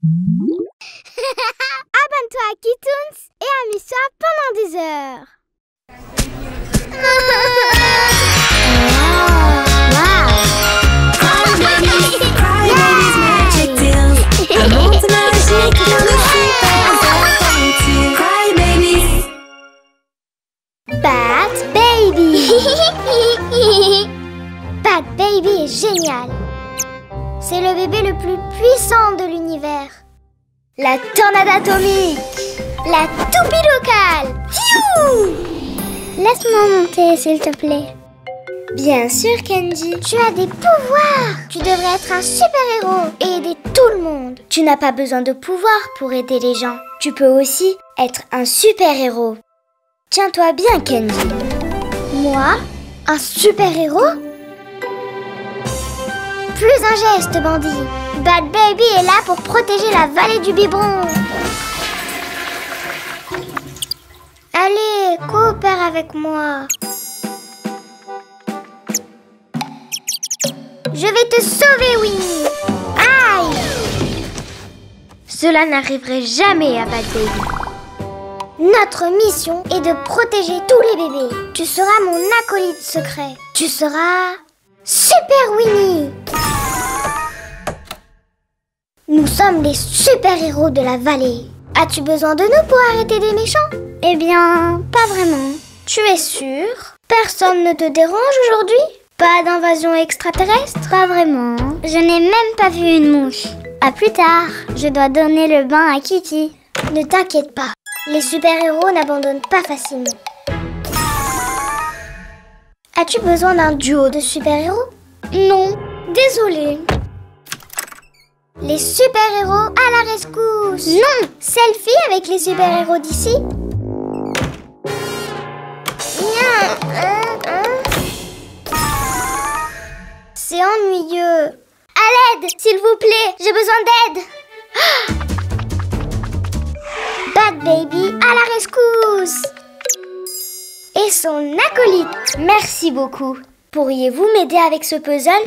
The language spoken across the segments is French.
Abonne-toi à Kitoons et amuse-toi pendant des heures. Bat Baby. Bat Baby est génial. C'est le bébé le plus puissant de l'univers. La tornade atomique. La toupie locale. Tiou! Laisse-moi monter, s'il te plaît. Bien sûr, Kenji. Tu as des pouvoirs. Tu devrais être un super-héros et aider tout le monde. Tu n'as pas besoin de pouvoir pour aider les gens. Tu peux aussi être un super-héros. Tiens-toi bien, Kenji. Moi? Un super-héros? Plus un geste, bandit. Bat Baby est là pour protéger la vallée du biberon. Allez, coopère avec moi. Je vais te sauver, Winnie. Aïe! Cela n'arriverait jamais à Bat Baby. Notre mission est de protéger tous les bébés. Tu seras mon acolyte secret. Tu seras... Super Winnie. Nous sommes les super-héros de la vallée. As-tu besoin de nous pour arrêter des méchants? Eh bien, pas vraiment. Tu es sûr? Personne ne te dérange aujourd'hui? Pas d'invasion extraterrestre? Pas vraiment. Je n'ai même pas vu une mouche. À plus tard, je dois donner le bain à Kitty. Ne t'inquiète pas. Les super-héros n'abandonnent pas facilement. As-tu besoin d'un duo de super-héros? Non, désolée. Les super-héros à la rescousse. Non, selfie avec les super-héros d'ici. C'est ennuyeux. À l'aide, s'il vous plaît, j'ai besoin d'aide. Bat Baby à la rescousse. Et son acolyte. Merci beaucoup. Pourriez-vous m'aider avec ce puzzle?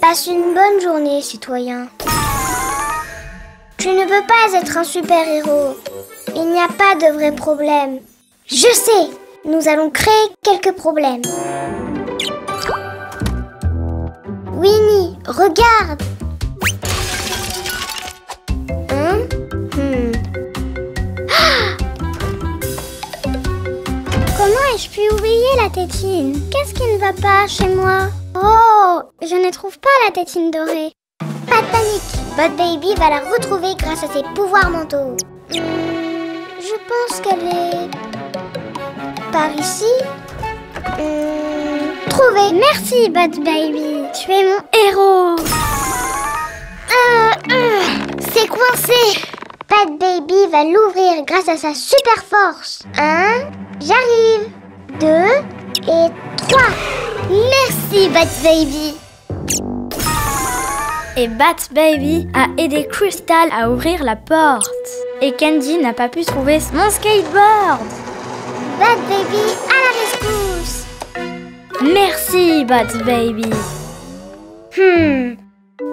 Passe une bonne journée, citoyen. Tu ne peux pas être un super-héros. Il n'y a pas de vrai problème. Je sais, nous allons créer quelques problèmes. Winnie, regarde. Comment ai-je pu oublier la tétine? Qu'est-ce qui ne va pas chez moi? Oh, je ne trouve pas la tétine dorée. Pas de panique, Bat Baby va la retrouver grâce à ses pouvoirs mentaux. Je pense qu'elle est... par ici. Trouvé. Merci, Bat Baby. Tu es mon héros. C'est coincé. Bat Baby va l'ouvrir grâce à sa super force. 1, j'arrive. 2 et 3. Merci, Bat Baby. Et Bat Baby a aidé Crystal à ouvrir la porte. Et Candy n'a pas pu trouver mon skateboard. Bat Baby à la rescousse. Merci, Bat Baby.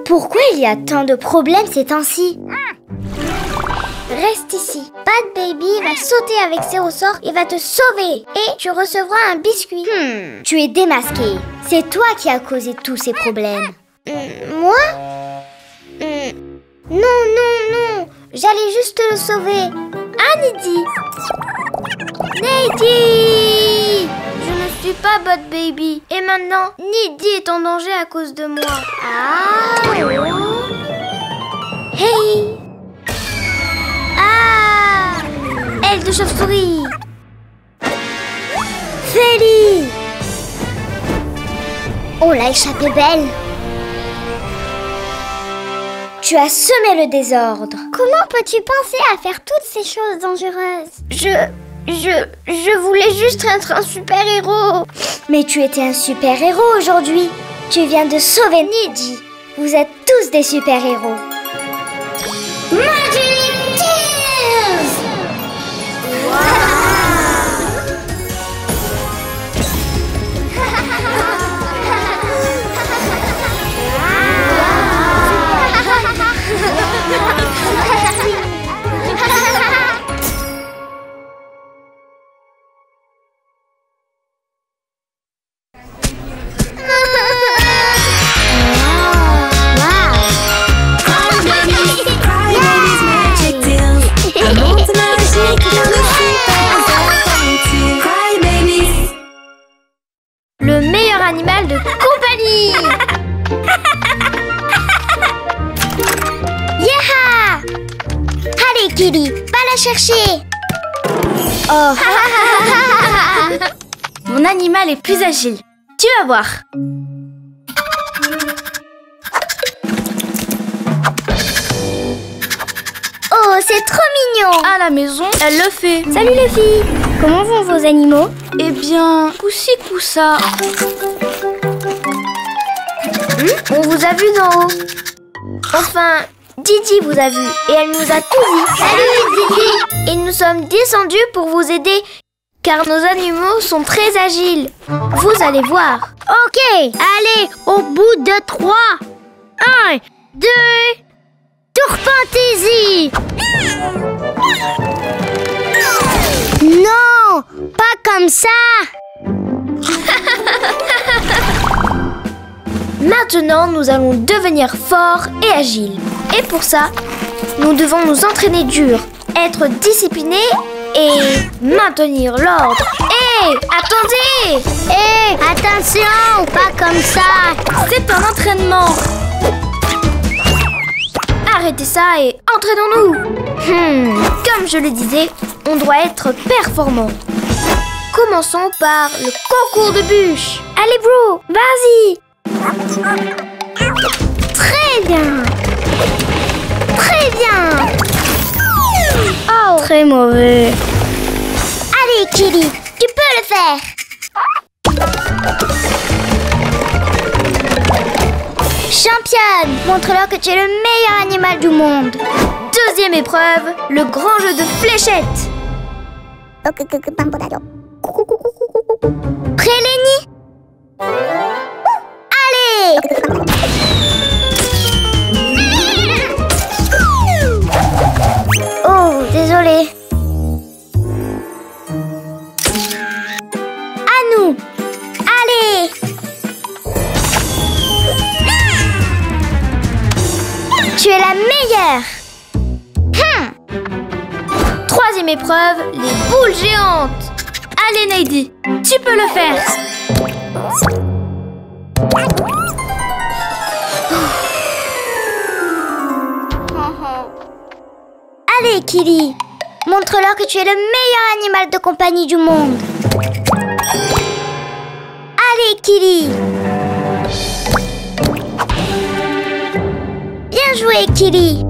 Pourquoi il y a tant de problèmes ces temps-ci? Reste ici. Bat Baby va sauter avec ses ressorts et va te sauver. Et tu recevras un biscuit. Tu es démasqué. C'est toi qui as causé tous ces problèmes. Moi? Non. J'allais juste le sauver. Ah, Nidhi! Nidhi! Je ne suis pas Bat Baby. Et maintenant, Nidhi est en danger à cause de moi. Ah! Hey! Ah! Aile de chauve-souris! Feli! On l'a échappé belle! Tu as semé le désordre. Comment peux-tu penser à faire toutes ces choses dangereuses? Je voulais juste être un super-héros. Mais tu étais un super-héros aujourd'hui. Tu viens de sauver Nidhi. Vous êtes tous des super-héros. Magic Tears! Yeah! Allez, Kili, va la chercher. Oh. Mon animal est plus agile. Tu vas voir. Oh, c'est trop mignon. À la maison, elle le fait. Salut les filles. Comment vont vos animaux? Eh bien, coussi coussa. On vous a vu d'en haut. Enfin, Didi vous a vu et elle nous a tout dit. Salut Didi. Et nous sommes descendus pour vous aider car nos animaux sont très agiles. Vous allez voir. Ok, allez, au bout de 3. 1, 2, tour fantaisie. Non, pas comme ça. Maintenant, nous allons devenir forts et agiles. Et pour ça, nous devons nous entraîner dur, être disciplinés et maintenir l'ordre. Hé, attendez! Hé, attention, pas comme ça. C'est un entraînement. Arrêtez ça et entraînons-nous. Comme je le disais, on doit être performant. Commençons par le concours de bûches. Allez, bro, vas-y. Très bien. Très bien. Oh. Très mauvais. Allez, Kili, tu peux le faire. Championne, montre-leur que tu es le meilleur animal du monde. Deuxième épreuve, le grand jeu de fléchettes. Prêt, Lenny? Allez! Oh, désolé. À nous. Allez! Tu es la meilleure. Troisième épreuve, les boules géantes. Allez, Nady, tu peux le faire. Allez, Kili, montre-leur que tu es le meilleur animal de compagnie du monde. Allez, Kili. Bien joué, Kili.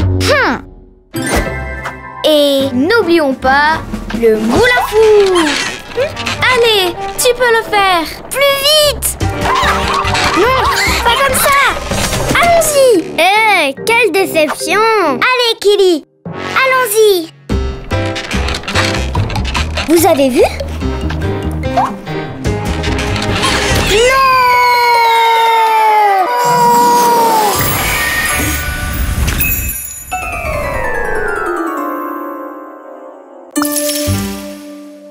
Et n'oublions pas le moulin à fou. Allez, tu peux le faire. Plus vite. Non, pas comme ça. Allons-y. Quelle déception. Allez, Kili, allons-y. Vous avez vu? Non.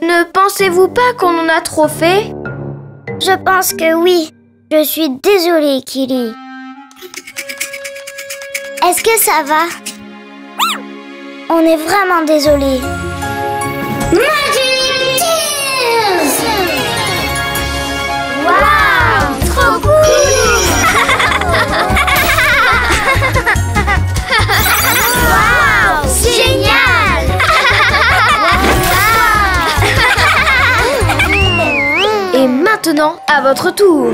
Ne pensez-vous pas qu'on en a trop fait? Je pense que oui. Je suis désolée, Kili. Est-ce que ça va? On est vraiment désolé. Magic Tears! Waouh! Trop cool! Waouh! Génial! Et maintenant, à votre tour.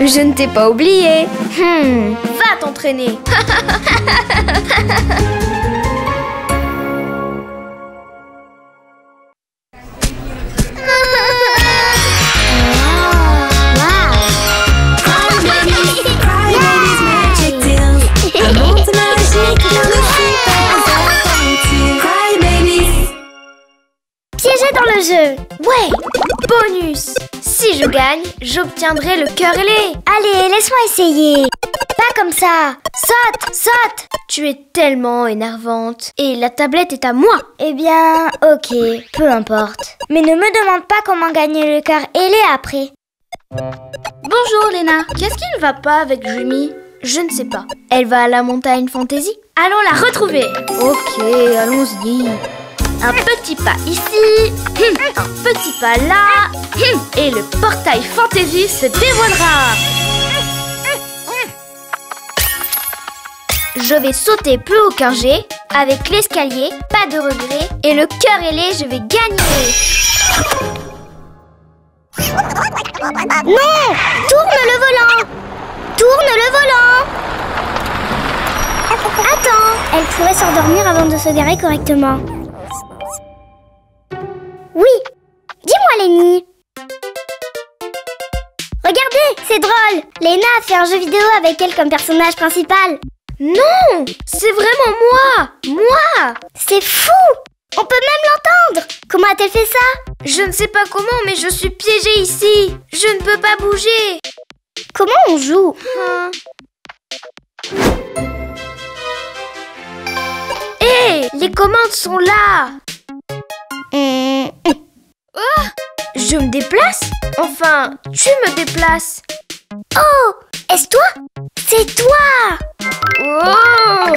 Je ne t'ai pas oublié. Va t'entraîner. rentrer dans le jeu. Ouais, bonus. Si je gagne, j'obtiendrai le cœur ailé. Allez, laisse-moi essayer. Pas comme ça. Saute, saute. Tu es tellement énervante. Et la tablette est à moi. Eh bien, ok, peu importe. Mais ne me demande pas comment gagner le cœur ailé après. Bonjour Léna. Qu'est-ce qui ne va pas avec Dreamy? Je ne sais pas. Elle va à la montagne fantasy? Allons la retrouver. Ok, allons-y. Un petit pas ici, un petit pas là, et le portail fantasy se dévoilera. Je vais sauter plus haut qu'un G, avec l'escalier, pas de regret, et le cœur ailé, je vais gagner. Non! Tourne le volant! Tourne le volant! Attends, elle pourrait s'endormir avant de se garer correctement. Oui, dis-moi Lenny. Regardez, c'est drôle. Lena a fait un jeu vidéo avec elle comme personnage principal. Non, c'est vraiment moi. Moi. C'est fou. On peut même l'entendre. Comment a-t-elle fait ça? Je ne sais pas comment, mais je suis piégée ici. Je ne peux pas bouger. Comment on joue? Hé, les commandes sont là. Oh, je me déplace? Enfin, tu me déplaces. Oh, est-ce toi? C'est toi! Oh!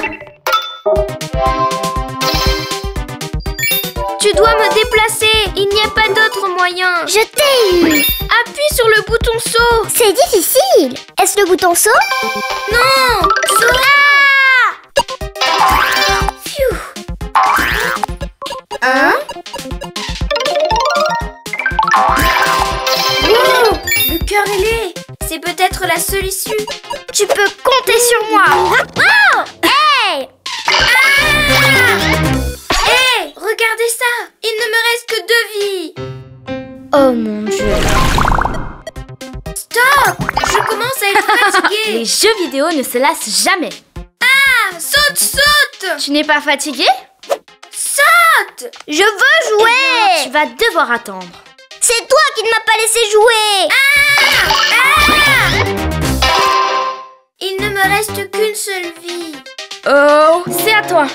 Tu dois me déplacer. Il n'y a pas d'autre moyen. Je t'ai eu. Appuie sur le bouton saut. C'est difficile. Est-ce le bouton saut? Non! Saut! Phew. Hein? Wow! Le cœur ailé. C'est peut-être la seule issue. Tu peux compter sur moi. Oh! Hey! Hé, regardez ça. Il ne me reste que 2 vies. Oh mon Dieu. Stop! Je commence à être fatiguée. Les jeux vidéo ne se lassent jamais. Ah! Saute, saute! Tu n'es pas fatiguée? Saute! Je veux jouer! Eh bien, tu vas devoir attendre. C'est toi qui ne m'as pas laissé jouer! Il ne me reste qu'une seule vie. Oh, c'est à toi.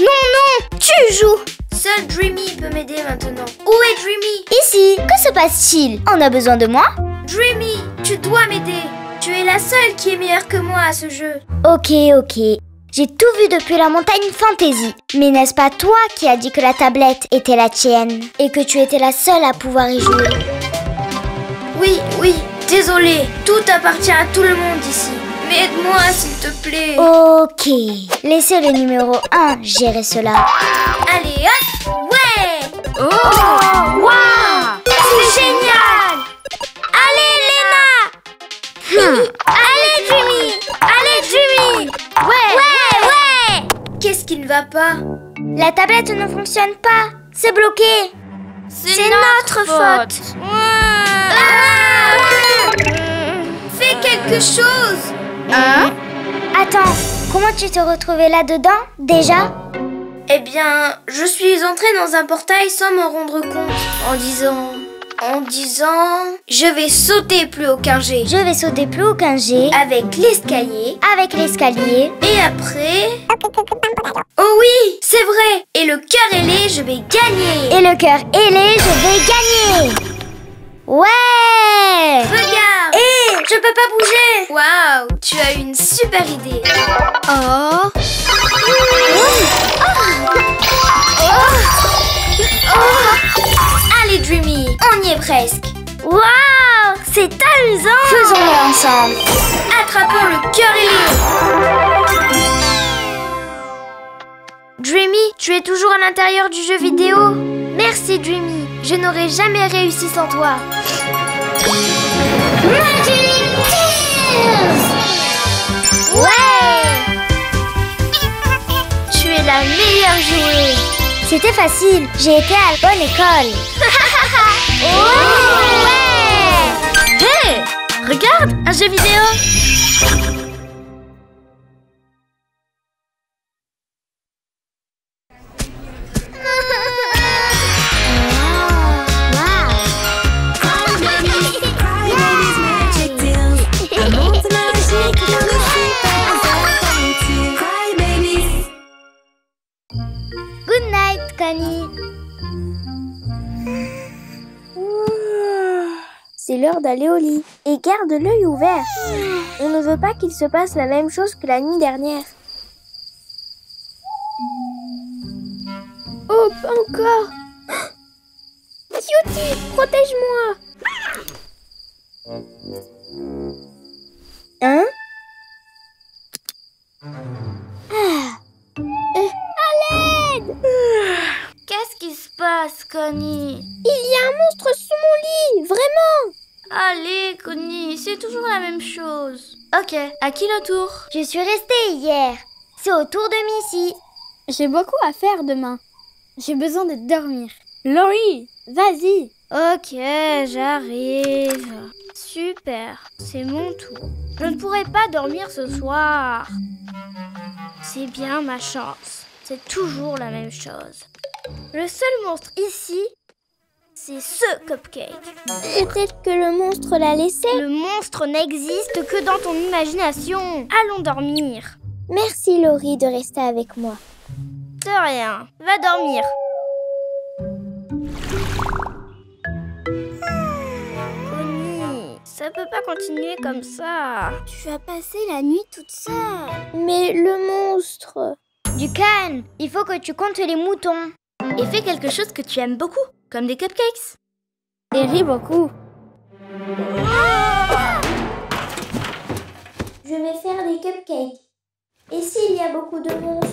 Non, non, tu joues! Seul Dreamy peut m'aider maintenant. Où est Dreamy? Ici, que se passe-t-il? On a besoin de moi? Dreamy, tu dois m'aider. Tu es la seule qui est meilleure que moi à ce jeu. Ok, ok. J'ai tout vu depuis la montagne fantasy. Mais n'est-ce pas toi qui as dit que la tablette était la tienne? Et que tu étais la seule à pouvoir y jouer? Oui, oui, désolé. Tout appartient à tout le monde ici. Mais aide-moi, s'il te plaît. Ok. Laissez le numéro 1 gérer cela. Allez, hop! Ouais! Oh! Waouh! C'est génial! Allez, Lena! Allez, Jimmy! Allez, Jimmy! Ouais! Qu'est-ce qui ne va pas? La tablette ne fonctionne pas. C'est bloqué. C'est notre faute. Fais quelque chose. Hein? Attends, comment tu t'es retrouvée là-dedans, déjà? Eh bien, je suis entrée dans un portail sans m'en rendre compte. En disant... Je vais sauter plus haut qu'un G. Je vais sauter plus haut qu'un G. Avec l'escalier. Avec l'escalier. Et après... Oh oui, c'est vrai. Et le cœur ailé, je vais gagner. Et le cœur ailé, je vais gagner. Ouais! Regarde! Hé! Je peux pas bouger! Waouh! Tu as une super idée! Oh! Allez, Dreamy! On y est presque! Waouh! C'est amusant! Faisons-le ensemble! Attrapons le cœur ailé! Dreamy, tu es toujours à l'intérieur du jeu vidéo? Merci, Dreamy! Je n'aurais jamais réussi sans toi! Magic Tears! Ouais! Tu es la meilleure joueuse! C'était facile, j'ai été à la bonne école! Oh! Ouais! Hé! Regarde, un jeu vidéo! c'est l'heure d'aller au lit. Et garde l'œil ouvert. On ne veut pas qu'il se passe la même chose que la nuit dernière. Oh, pas encore. Cutie, protège-moi. Hein? À l'aide! Qu'est-ce qui se passe, Connie? Il y a un monstre sous mon lit, vraiment! Allez, Connie, c'est toujours la même chose. Ok, à qui le tour? Je suis restée hier. C'est au tour de Missy. J'ai beaucoup à faire demain. J'ai besoin de dormir. Laurie, vas-y. Ok, j'arrive. Super, c'est mon tour. Je ne pourrai pas dormir ce soir. C'est bien ma chance. C'est toujours la même chose. Le seul monstre ici, c'est ce cupcake. Peut-être que le monstre l'a laissé. Le monstre n'existe que dans ton imagination. Allons dormir. Merci Laurie de rester avec moi. De rien, va dormir. Connie, ça peut pas continuer comme ça. Tu vas passer la nuit toute seule. Mais le monstre... Du calme. Il faut que tu comptes les moutons. Et fais quelque chose que tu aimes beaucoup, comme des cupcakes. Et ris beaucoup. Je vais faire des cupcakes. Et s'il y a beaucoup de monstres?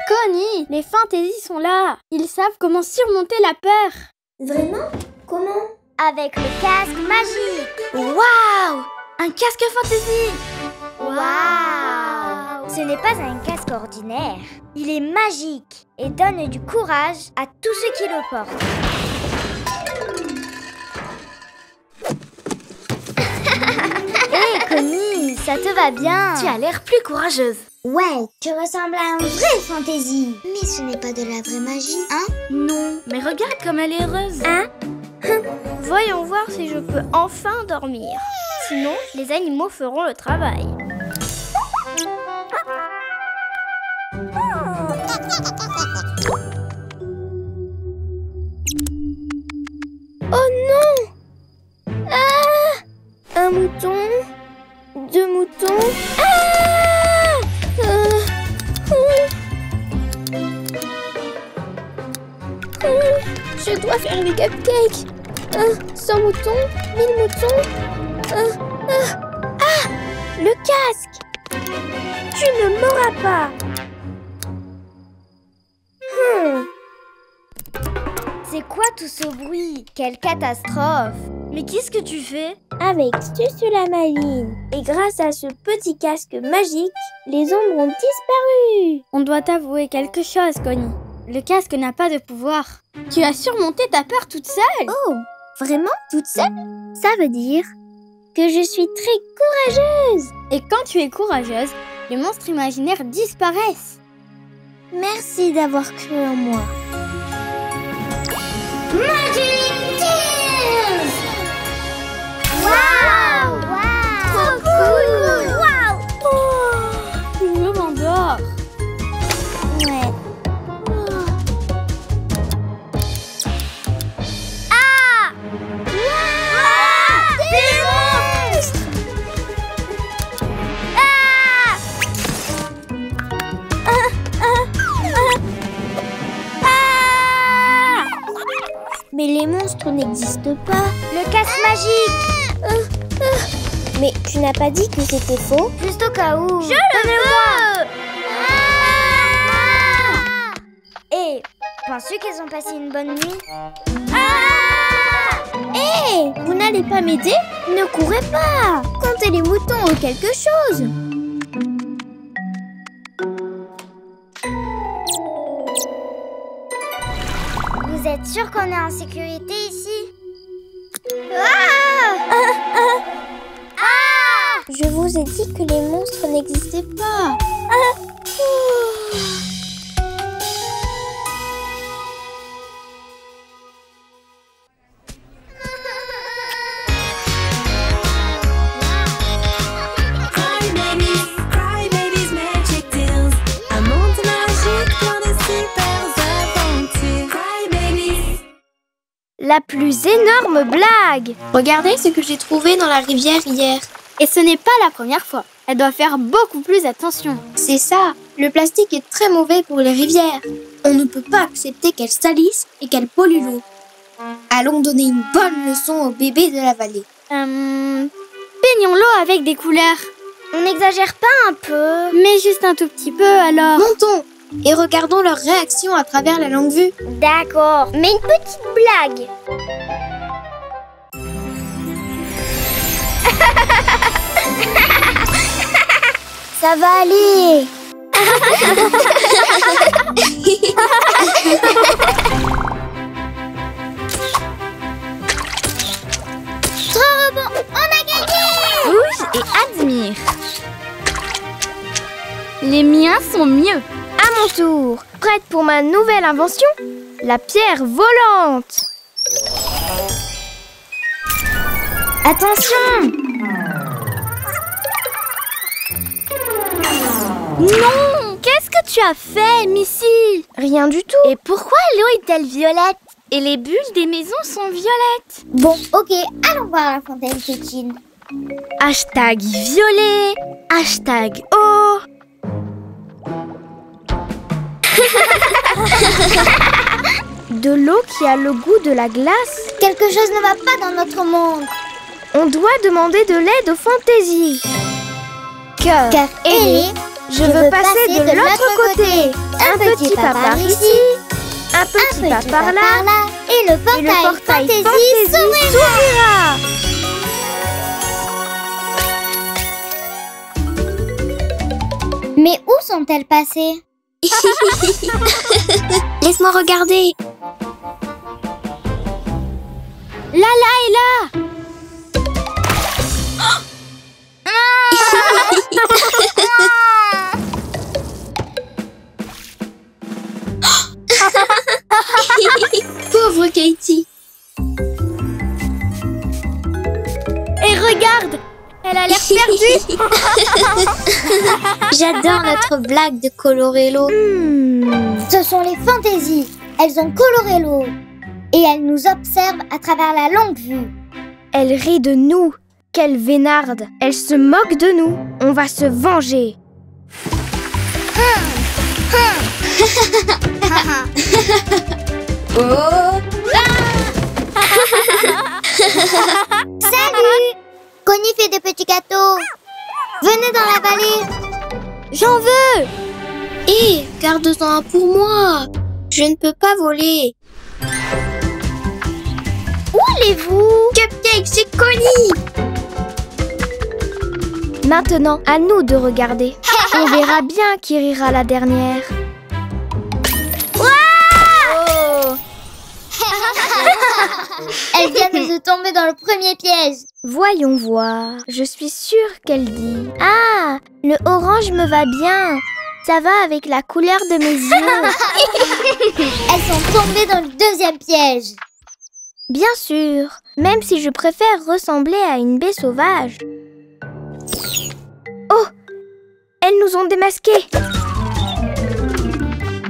Connie, les fantaisies sont là. Ils savent comment surmonter la peur. Vraiment? Comment? Avec le casque magique. Waouh! Un casque fantaisie! Waouh! Ce n'est pas un casque ordinaire. Il est magique et donne du courage à tous ceux qui le portent. Hé, Connie, ça te va bien? Tu as l'air plus courageuse. Ouais, tu ressembles à un vrai fantaisie. Mais ce n'est pas de la vraie magie, hein? Non, mais regarde comme elle est heureuse. Hein? Voyons voir si je peux enfin dormir. Sinon, les animaux feront le travail. Oh non! Ah! Un mouton, deux moutons. Ah! Je dois faire des cupcakes. 100 moutons, 1000 moutons. Le casque! Tu ne m'auras pas! C'est quoi tout ce bruit? Quelle catastrophe! Mais qu'est-ce que tu fais? Avec Susulamaline et grâce à ce petit casque magique, les ombres ont disparu. On doit t'avouer quelque chose, Connie. Le casque n'a pas de pouvoir. Tu as surmonté ta peur toute seule. Oh, vraiment? Toute seule? Ça veut dire que je suis très courageuse. Et quand tu es courageuse, les monstres imaginaires disparaissent. Merci d'avoir cru en moi. Magic Tears! Waouh! Trop cool! Oh, je m'endors. Ouais. Ah! Des monstres! Mais les monstres n'existent pas. Le casque magique! Mais tu n'as pas dit que c'était faux? Juste au cas où. Je le veux! Et penses-tu qu'elles ont passé une bonne nuit? Hé, vous n'allez pas m'aider? Ne courez pas! Comptez les moutons ou quelque chose! Vous êtes sûr qu'on est en sécurité ici? Je vous ai dit que les monstres n'existaient pas. Cry Babies Magic Tales. Un monde magique pour de super aventures. Cry Babies. La plus énorme blague! Regardez ce que j'ai trouvé dans la rivière hier. Et ce n'est pas la première fois. Elle doit faire beaucoup plus attention. C'est ça. Le plastique est très mauvais pour les rivières. On ne peut pas accepter qu'elles salissent et qu'elles polluent l'eau. Allons donner une bonne leçon aux bébés de la vallée. Peignons l'eau avec des couleurs. On n'exagère pas un peu? Mais juste un tout petit peu alors. Montons et regardons leur réaction à travers la longue vue. D'accord, mais une petite blague. Ça va aller. Trop bon, on a gagné. Bouge et admire. Les miens sont mieux. À mon tour, prête pour ma nouvelle invention, la pierre volante. Attention. Non! Qu'est-ce que tu as fait, Missy? Rien du tout. Et pourquoi l'eau est-elle violette? Et les bulles des maisons sont violettes. Bon, ok, allons voir la fontaine Tétine. Hashtag violet. Hashtag eau. De l'eau qui a le goût de la glace. Quelque chose ne va pas dans notre monde. On doit demander de l'aide aux fantaisies. Cœur ailé, je veux passer de l'autre côté. Un petit pas par ici, un petit pas par là, et le portail fantaisie s'ouvrira. Mais où sont-elles passées? Laisse-moi regarder. Lala est là. Pauvre Katie. Et regarde, elle a l'air perdue. J'adore notre blague de colorer l'eau. Ce sont les fantaisies. Elles ont coloré l'eau. Et elles nous observent à travers la longue vue. Elle rit de nous. Quelle vénarde. Elle se moque de nous. On va se venger. Oh. Salut! Connie fait des petits gâteaux. Venez dans la vallée. J'en veux. Hé, garde-en un pour moi. Je ne peux pas voler. Où allez-vous? Cupcake, c'est Connie. Maintenant, à nous de regarder. On verra bien qui rira la dernière. Elle vient de se tomber dans le premier piège. Voyons voir. Je suis sûre qu'elle dit. Ah, le orange me va bien. Ça va avec la couleur de mes yeux. Elles sont tombées dans le deuxième piège. Bien sûr, même si je préfère ressembler à une baie sauvage. Oh, elles nous ont démasqués.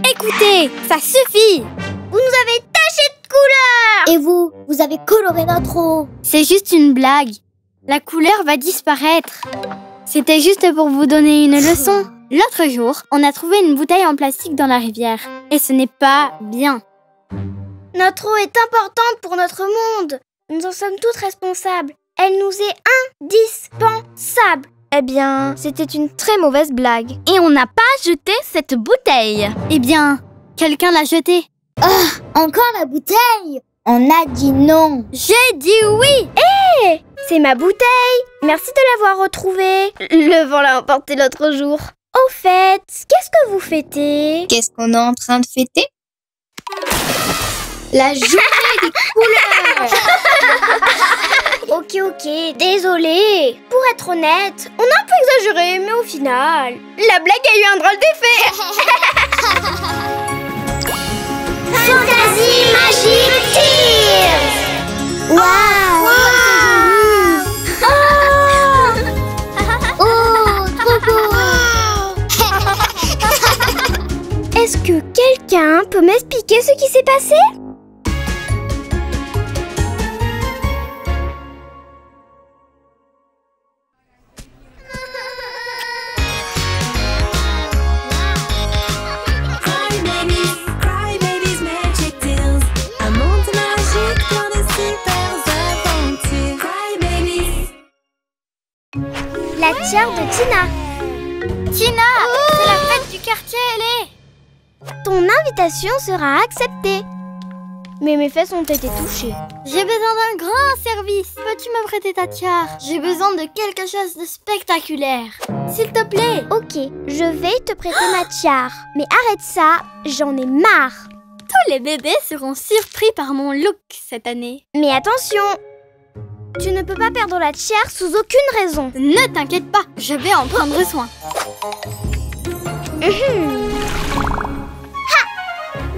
Écoutez, ça suffit. Vous nous avez taché de couleur. Et vous avez coloré notre eau. C'est juste une blague. La couleur va disparaître. C'était juste pour vous donner une leçon. L'autre jour, on a trouvé une bouteille en plastique dans la rivière. Et ce n'est pas bien. Notre eau est importante pour notre monde. Nous en sommes toutes responsables. Elle nous est indispensable. Eh bien, c'était une très mauvaise blague. Et on n'a pas jeté cette bouteille. Eh bien, quelqu'un l'a jetée. Oh, encore la bouteille. On a dit non. J'ai dit oui. Hé, c'est ma bouteille. Merci de l'avoir retrouvée. Le vent l'a emportée l'autre jour. Au fait, qu'est-ce que vous fêtez? Qu'est-ce qu'on est en train de fêter? La journée des couleurs. Ok, désolée. Pour être honnête, on a un peu exagéré, mais au final, la blague a eu un drôle d'effet. Fantasy Magic Tears. Waouh. Oh, trop beau. Est-ce que quelqu'un peut m'expliquer ce qui s'est passé? tiare de Tina. Tina, c'est la fête du quartier, elle est. Ton invitation sera acceptée. Mais mes fesses ont été touchées. J'ai besoin d'un grand service. Peux-tu me prêter ta tiare? J'ai besoin de quelque chose de spectaculaire. S'il te plaît. Ok, je vais te prêter ma tiare. Mais arrête ça, j'en ai marre. Tous les bébés seront surpris par mon look cette année. Mais attention, tu ne peux pas perdre la tiare sous aucune raison. Ne t'inquiète pas, je vais en prendre soin.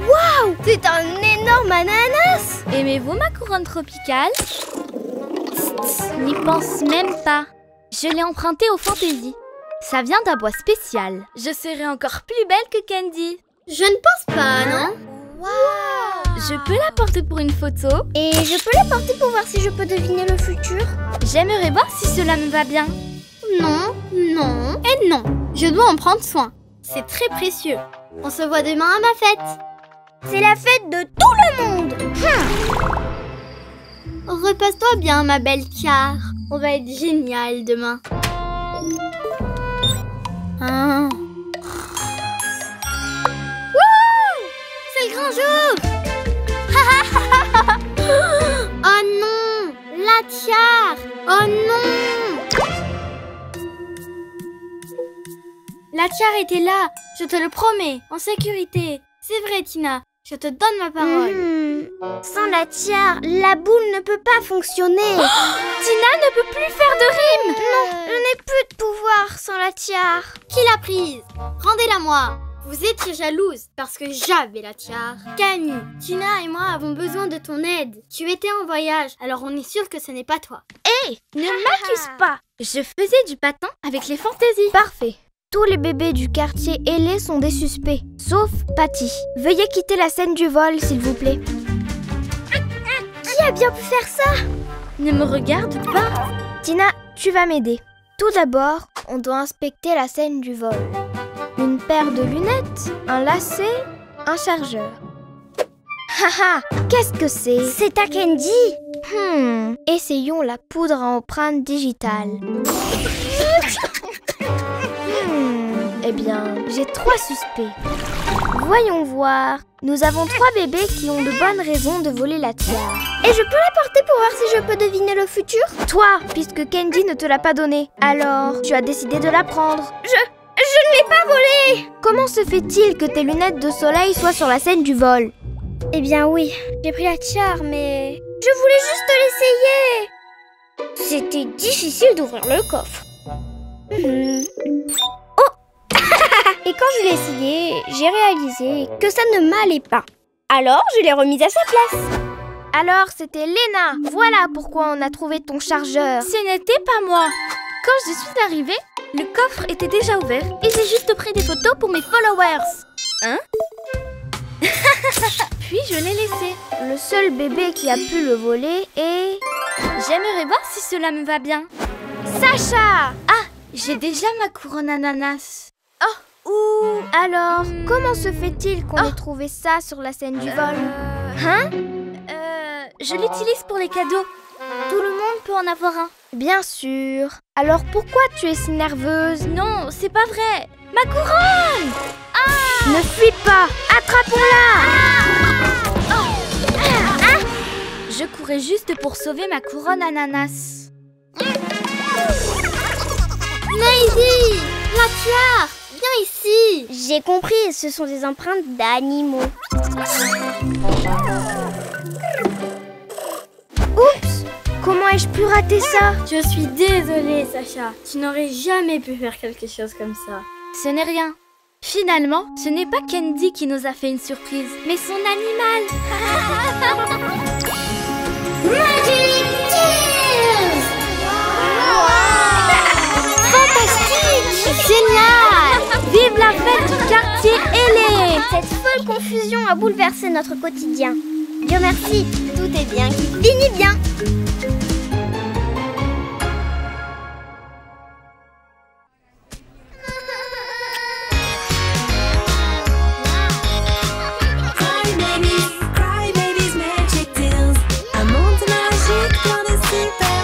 Waouh, c'est un énorme ananas. Aimez-vous ma couronne tropicale? N'y pense même pas. Je l'ai empruntée au Fantasy. Ça vient d'un bois spécial. Je serai encore plus belle que Candy. Je ne pense pas, non? Je peux la porter pour une photo. Et je peux la porter pour voir si je peux deviner le futur. J'aimerais voir si cela me va bien. Non, non et non. Je dois en prendre soin. C'est très précieux. On se voit demain à ma fête. C'est la fête de tout le monde. Repasse-toi bien, ma belle tiare. On va être génial demain. Ah. Wouh! C'est le grand jour! Oh non! La tiare! Oh non! La tiare était là, je te le promets, en sécurité. C'est vrai, Tina, je te donne ma parole. Sans la tiare, la boule ne peut pas fonctionner. Tina ne peut plus faire de rime. Non, je n'ai plus de pouvoir sans la tiare. Qui l'a prise? Rendez-la moi. Vous étiez jalouse parce que j'avais la tiare. Camille, Tina et moi avons besoin de ton aide. Tu étais en voyage, alors on est sûr que ce n'est pas toi. Hé, ne m'accuse pas. Je faisais du patin avec les fantaisies. Parfait. Tous les bébés du quartier ailé sont des suspects, sauf Patty. Veuillez quitter la scène du vol, s'il vous plaît. Qui a bien pu faire ça? Ne me regarde pas. Tina, tu vas m'aider. Tout d'abord, on doit inspecter la scène du vol. Une paire de lunettes, un lacet, un chargeur. Haha, qu'est-ce que c'est? C'est à Candy. Essayons la poudre à empreinte digitale. Eh bien, j'ai 3 suspects. Voyons voir. Nous avons 3 bébés qui ont de bonnes raisons de voler la tiare. Et je peux la porter pour voir si je peux deviner le futur? Toi, puisque Candy ne te l'a pas donnée. Alors, tu as décidé de la prendre. Je ne l'ai pas volée! Comment se fait-il que tes lunettes de soleil soient sur la scène du vol? Eh bien oui, j'ai pris la tiare, mais... Je voulais juste l'essayer! C'était difficile d'ouvrir le coffre. Et quand je l'ai essayé, j'ai réalisé que ça ne m'allait pas. Alors, je l'ai remise à sa place. Alors, c'était Léna. Voilà pourquoi on a trouvé ton chargeur. Ce n'était pas moi. Quand je suis arrivée, le coffre était déjà ouvert et j'ai juste pris des photos pour mes followers. Hein? Puis je l'ai laissé. Le seul bébé qui a pu le voler est... J'aimerais voir si cela me va bien. Sacha! Ah, j'ai déjà ma couronne ananas. Alors, comment se fait-il qu'on ait trouvé ça sur la scène du vol? Hein? Je l'utilise pour les cadeaux. Tout le monde peut en avoir un. Bien sûr. Alors pourquoi tu es si nerveuse? Non, c'est pas vrai. Ma couronne! Ne fuis pas! Attrapons-la! Je courais juste pour sauver ma couronne ananas. Maisy! La tiare! Viens ici! J'ai compris, ce sont des empreintes d'animaux. Oups! Comment ai-je pu rater ça? Je suis désolée, Sacha. Tu n'aurais jamais pu faire quelque chose comme ça. Ce n'est rien. Finalement, ce n'est pas Candy qui nous a fait une surprise, mais son animal. Magic Tears! Fantastique! Génial! Vive la fête du quartier ailé! Cette folle confusion a bouleversé notre quotidien. Dieu merci, tout est bien qui finit bien. Cry babies, magic tales. Un monde magique dans de super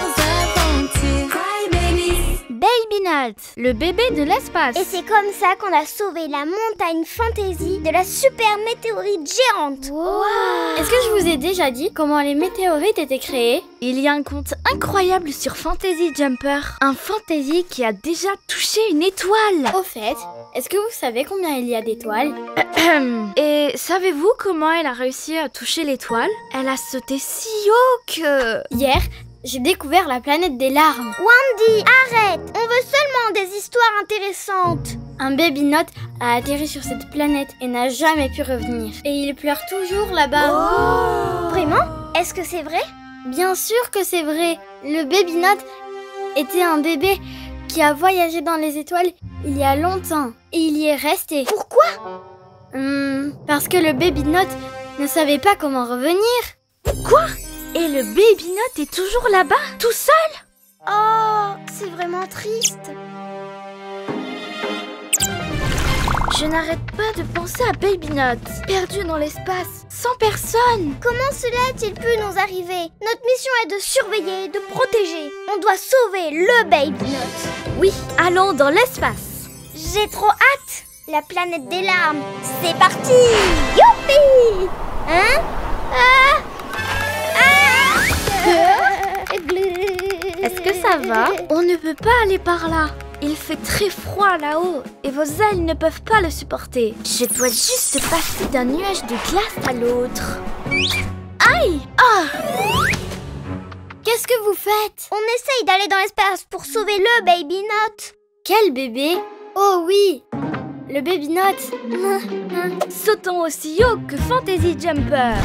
aventures. Cry babies. Babynage. Note, le bébé de l'espace. Et c'est comme ça qu'on a sauvé la montagne Fantasy de la super météorite géante. Wow. Est-ce que je vous ai déjà dit comment les météorites étaient créées? Il y a un conte incroyable sur Fantasy Jumper. Un Fantasy qui a déjà touché une étoile. Au fait, est-ce que vous savez combien il y a d'étoiles? Et savez-vous comment elle a réussi à toucher l'étoile? Elle a sauté si haut que... Hier, j'ai découvert la planète des larmes. Wendy, arrête! On veut seulement des histoires intéressantes. Un baby note a atterri sur cette planète et n'a jamais pu revenir. Et il pleure toujours là-bas. Vraiment? Est-ce que c'est vrai? Bien sûr que c'est vrai. Le baby note était un bébé qui a voyagé dans les étoiles il y a longtemps. Et il y est resté. Pourquoi? Parce que le baby note ne savait pas comment revenir. Quoi? Et le baby note est toujours là-bas, tout seul? Oh, c'est vraiment triste. Je n'arrête pas de penser à Baby Note, perdu dans l'espace, sans personne. Comment cela a-t-il pu nous arriver? Notre mission est de surveiller, de protéger. On doit sauver le Baby Note. Oui, allons dans l'espace. J'ai trop hâte. La planète des larmes, c'est parti. Youpi! Hein? Est-ce que ça va? On ne peut pas aller par là. Il fait très froid là-haut et vos ailes ne peuvent pas le supporter. Je dois juste passer d'un nuage de glace à l'autre. Aïe! Ah! Qu'est-ce que vous faites? On essaye d'aller dans l'espace pour sauver le Baby Note. Quel bébé? Oh oui! Le baby note. Sautons aussi haut que Fantasy Jumper.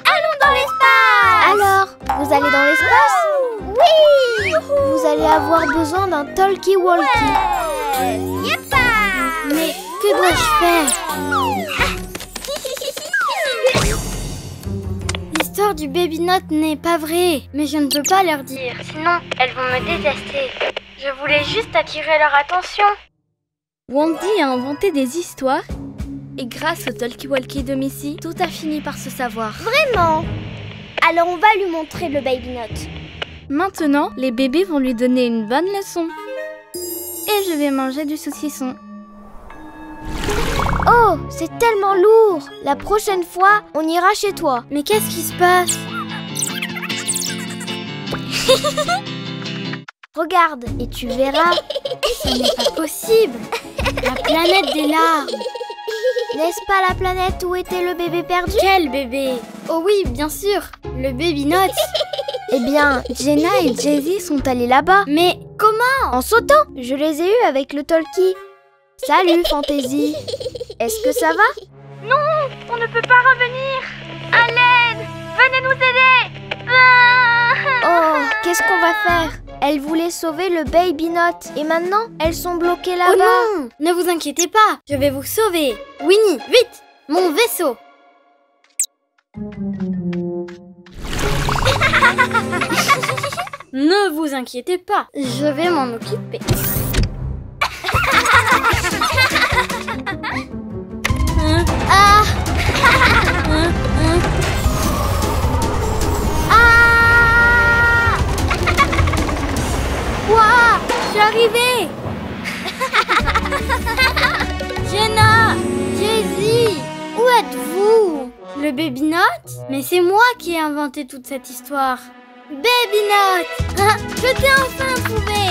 Allons dans l'espace! Alors, vous allez dans l'espace? Oui! Vous allez avoir besoin d'un talkie-walkie. Yeppa! Mais que dois-je faire? L'histoire du baby note n'est pas vraie, mais je ne peux pas leur dire, sinon elles vont me détester. Je voulais juste attirer leur attention. Wendy a inventé des histoires et grâce au talkie-walkie de Missy, tout a fini par se savoir. Vraiment? Alors on va lui montrer le Baby Note. Maintenant, les bébés vont lui donner une bonne leçon. Et je vais manger du saucisson. Oh, c'est tellement lourd. La prochaine fois, on ira chez toi. Mais qu'est-ce qui se passe? Regarde, et tu verras. Ce n'est pas possible. La planète des larmes. N'est-ce pas la planète où était le bébé perdu? Quel bébé? Oh oui, bien sûr, le baby note. Eh bien, Jenna et Jay-Z sont allés là-bas. Mais comment? En sautant. Je les ai eus avec le talkie. Salut, Fantasy. Est-ce que ça va? Non, on ne peut pas revenir. À l'aide! Venez nous aider! Oh, qu'est-ce qu'on va faire? Elles voulaient sauver le Baby Note. Et maintenant, elles sont bloquées là-bas. Oh non! Ne vous inquiétez pas, je vais vous sauver. Winnie, vite! Mon vaisseau! Ne vous inquiétez pas, je vais m'en occuper. Ah! Ah! Ouah! Je suis arrivée! Jenna! Jay-Z! Où êtes-vous? Le baby note? Mais c'est moi qui ai inventé toute cette histoire. Baby note! Hein? Je t'ai enfin trouvé!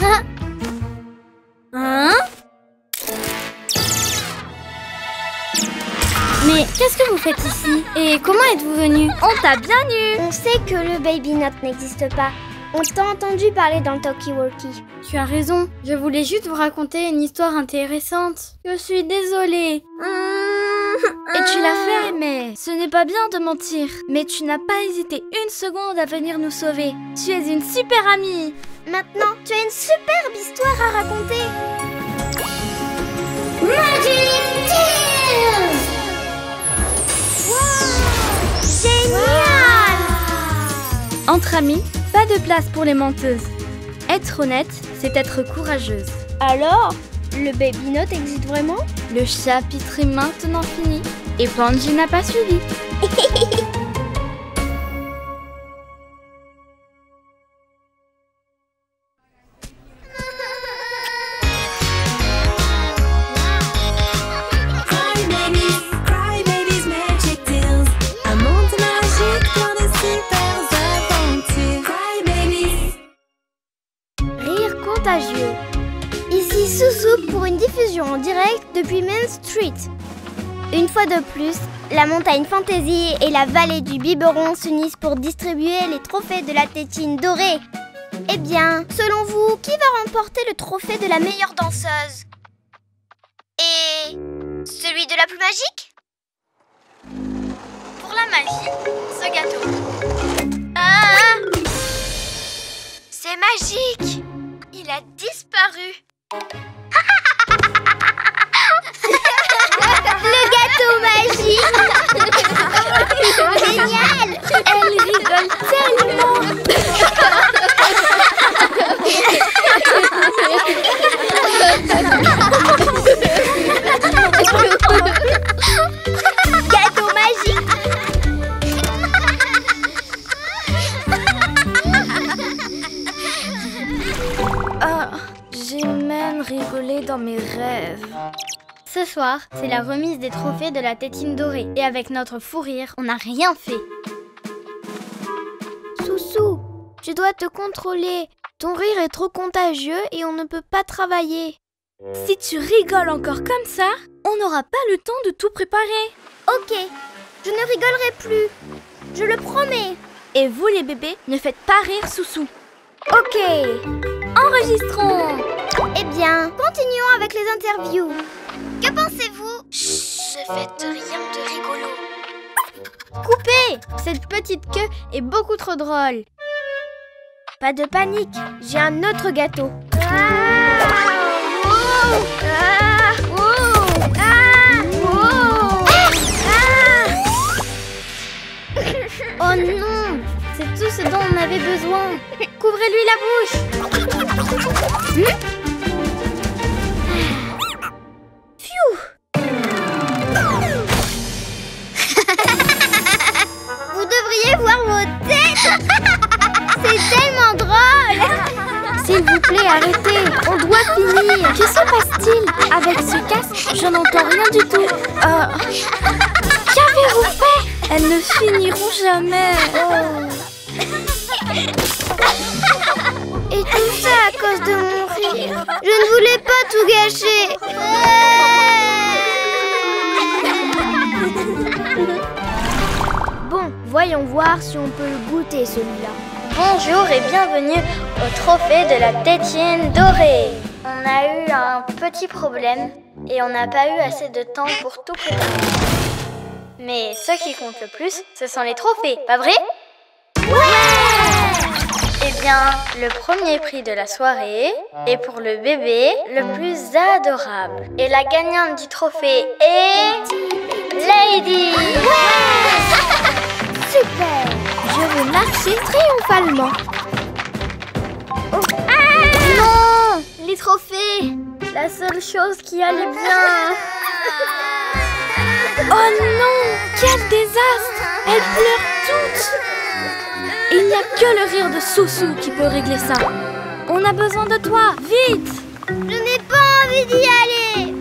Hein? Hein? Mais qu'est-ce que vous faites ici? Et comment êtes-vous venu? On t'a bien eu! On sait que le Baby Note n'existe pas. On t'a entendu parler dans le talkie-walkie. Tu as raison, je voulais juste vous raconter une histoire intéressante. Je suis désolée. Et tu l'as fait, mais ce n'est pas bien de mentir. Mais tu n'as pas hésité une seconde à venir nous sauver. Tu es une super amie. Maintenant, tu as une superbe histoire à raconter. Magic Tales! Wow! Génial! Entre amis, pas de place pour les menteuses. Être honnête, c'est être courageuse. Alors, le Baby Note existe vraiment? Le chapitre est maintenant fini. Et Panji n'a pas suivi. depuis Main Street. Une fois de plus, la montagne Fantasy et la vallée du Biberon s'unissent pour distribuer les trophées de la tétine dorée. Eh bien, selon vous, qui va remporter le trophée de la meilleure danseuse? Et celui de la plus magique? Pour la magie, ce gâteau. Ah! C'est magique! Il a disparu. Le gâteau magique! Génial! Elle rigole tellement. Gâteau magique! Ah, j'ai même rigolé dans mes rêves. Ce soir, c'est la remise des trophées de la tétine dorée. Et avec notre fou rire, on n'a rien fait. Soussou, tu dois te contrôler. Ton rire est trop contagieux et on ne peut pas travailler. Si tu rigoles encore comme ça, on n'aura pas le temps de tout préparer. Ok, je ne rigolerai plus. Je le promets. Et vous les bébés, ne faites pas rire Soussou. Ok. Enregistrons. Eh bien, continuons avec les interviews. Que pensez-vous? Chut, ne faites rien de rigolo. Coupez! Cette petite queue est beaucoup trop drôle. Pas de panique, j'ai un autre gâteau. Oh non! C'est tout ce dont on avait besoin. Couvrez-lui la bouche. Vous devriez voir vos têtes. C'est tellement drôle. S'il vous plaît, arrêtez. On doit finir. Que se passe-t-il? Avec ce casque, je n'entends rien du tout. Qu'avez-vous fait? Elles ne finiront jamais. Et tout ça à cause de mon rire. Je ne voulais pas tout gâcher. Bon, voyons voir si on peut le goûter celui-là. Bonjour et bienvenue au trophée de la tétine dorée. On a eu un petit problème et on n'a pas eu assez de temps pour tout préparer. Mais ce qui compte le plus, ce sont les trophées, pas vrai? Ouais! Eh bien, le premier prix de la soirée est pour le bébé le plus adorable. Et la gagnante du trophée est... Lady! Super. Je vais marcher triomphalement. Non! Les trophées! La seule chose qui allait bien! Oh non! Quel désastre! Elles pleurent toutes! Il n'y a que le rire de Soussou qui peut régler ça. On a besoin de toi, vite! Je n'ai pas envie d'y aller.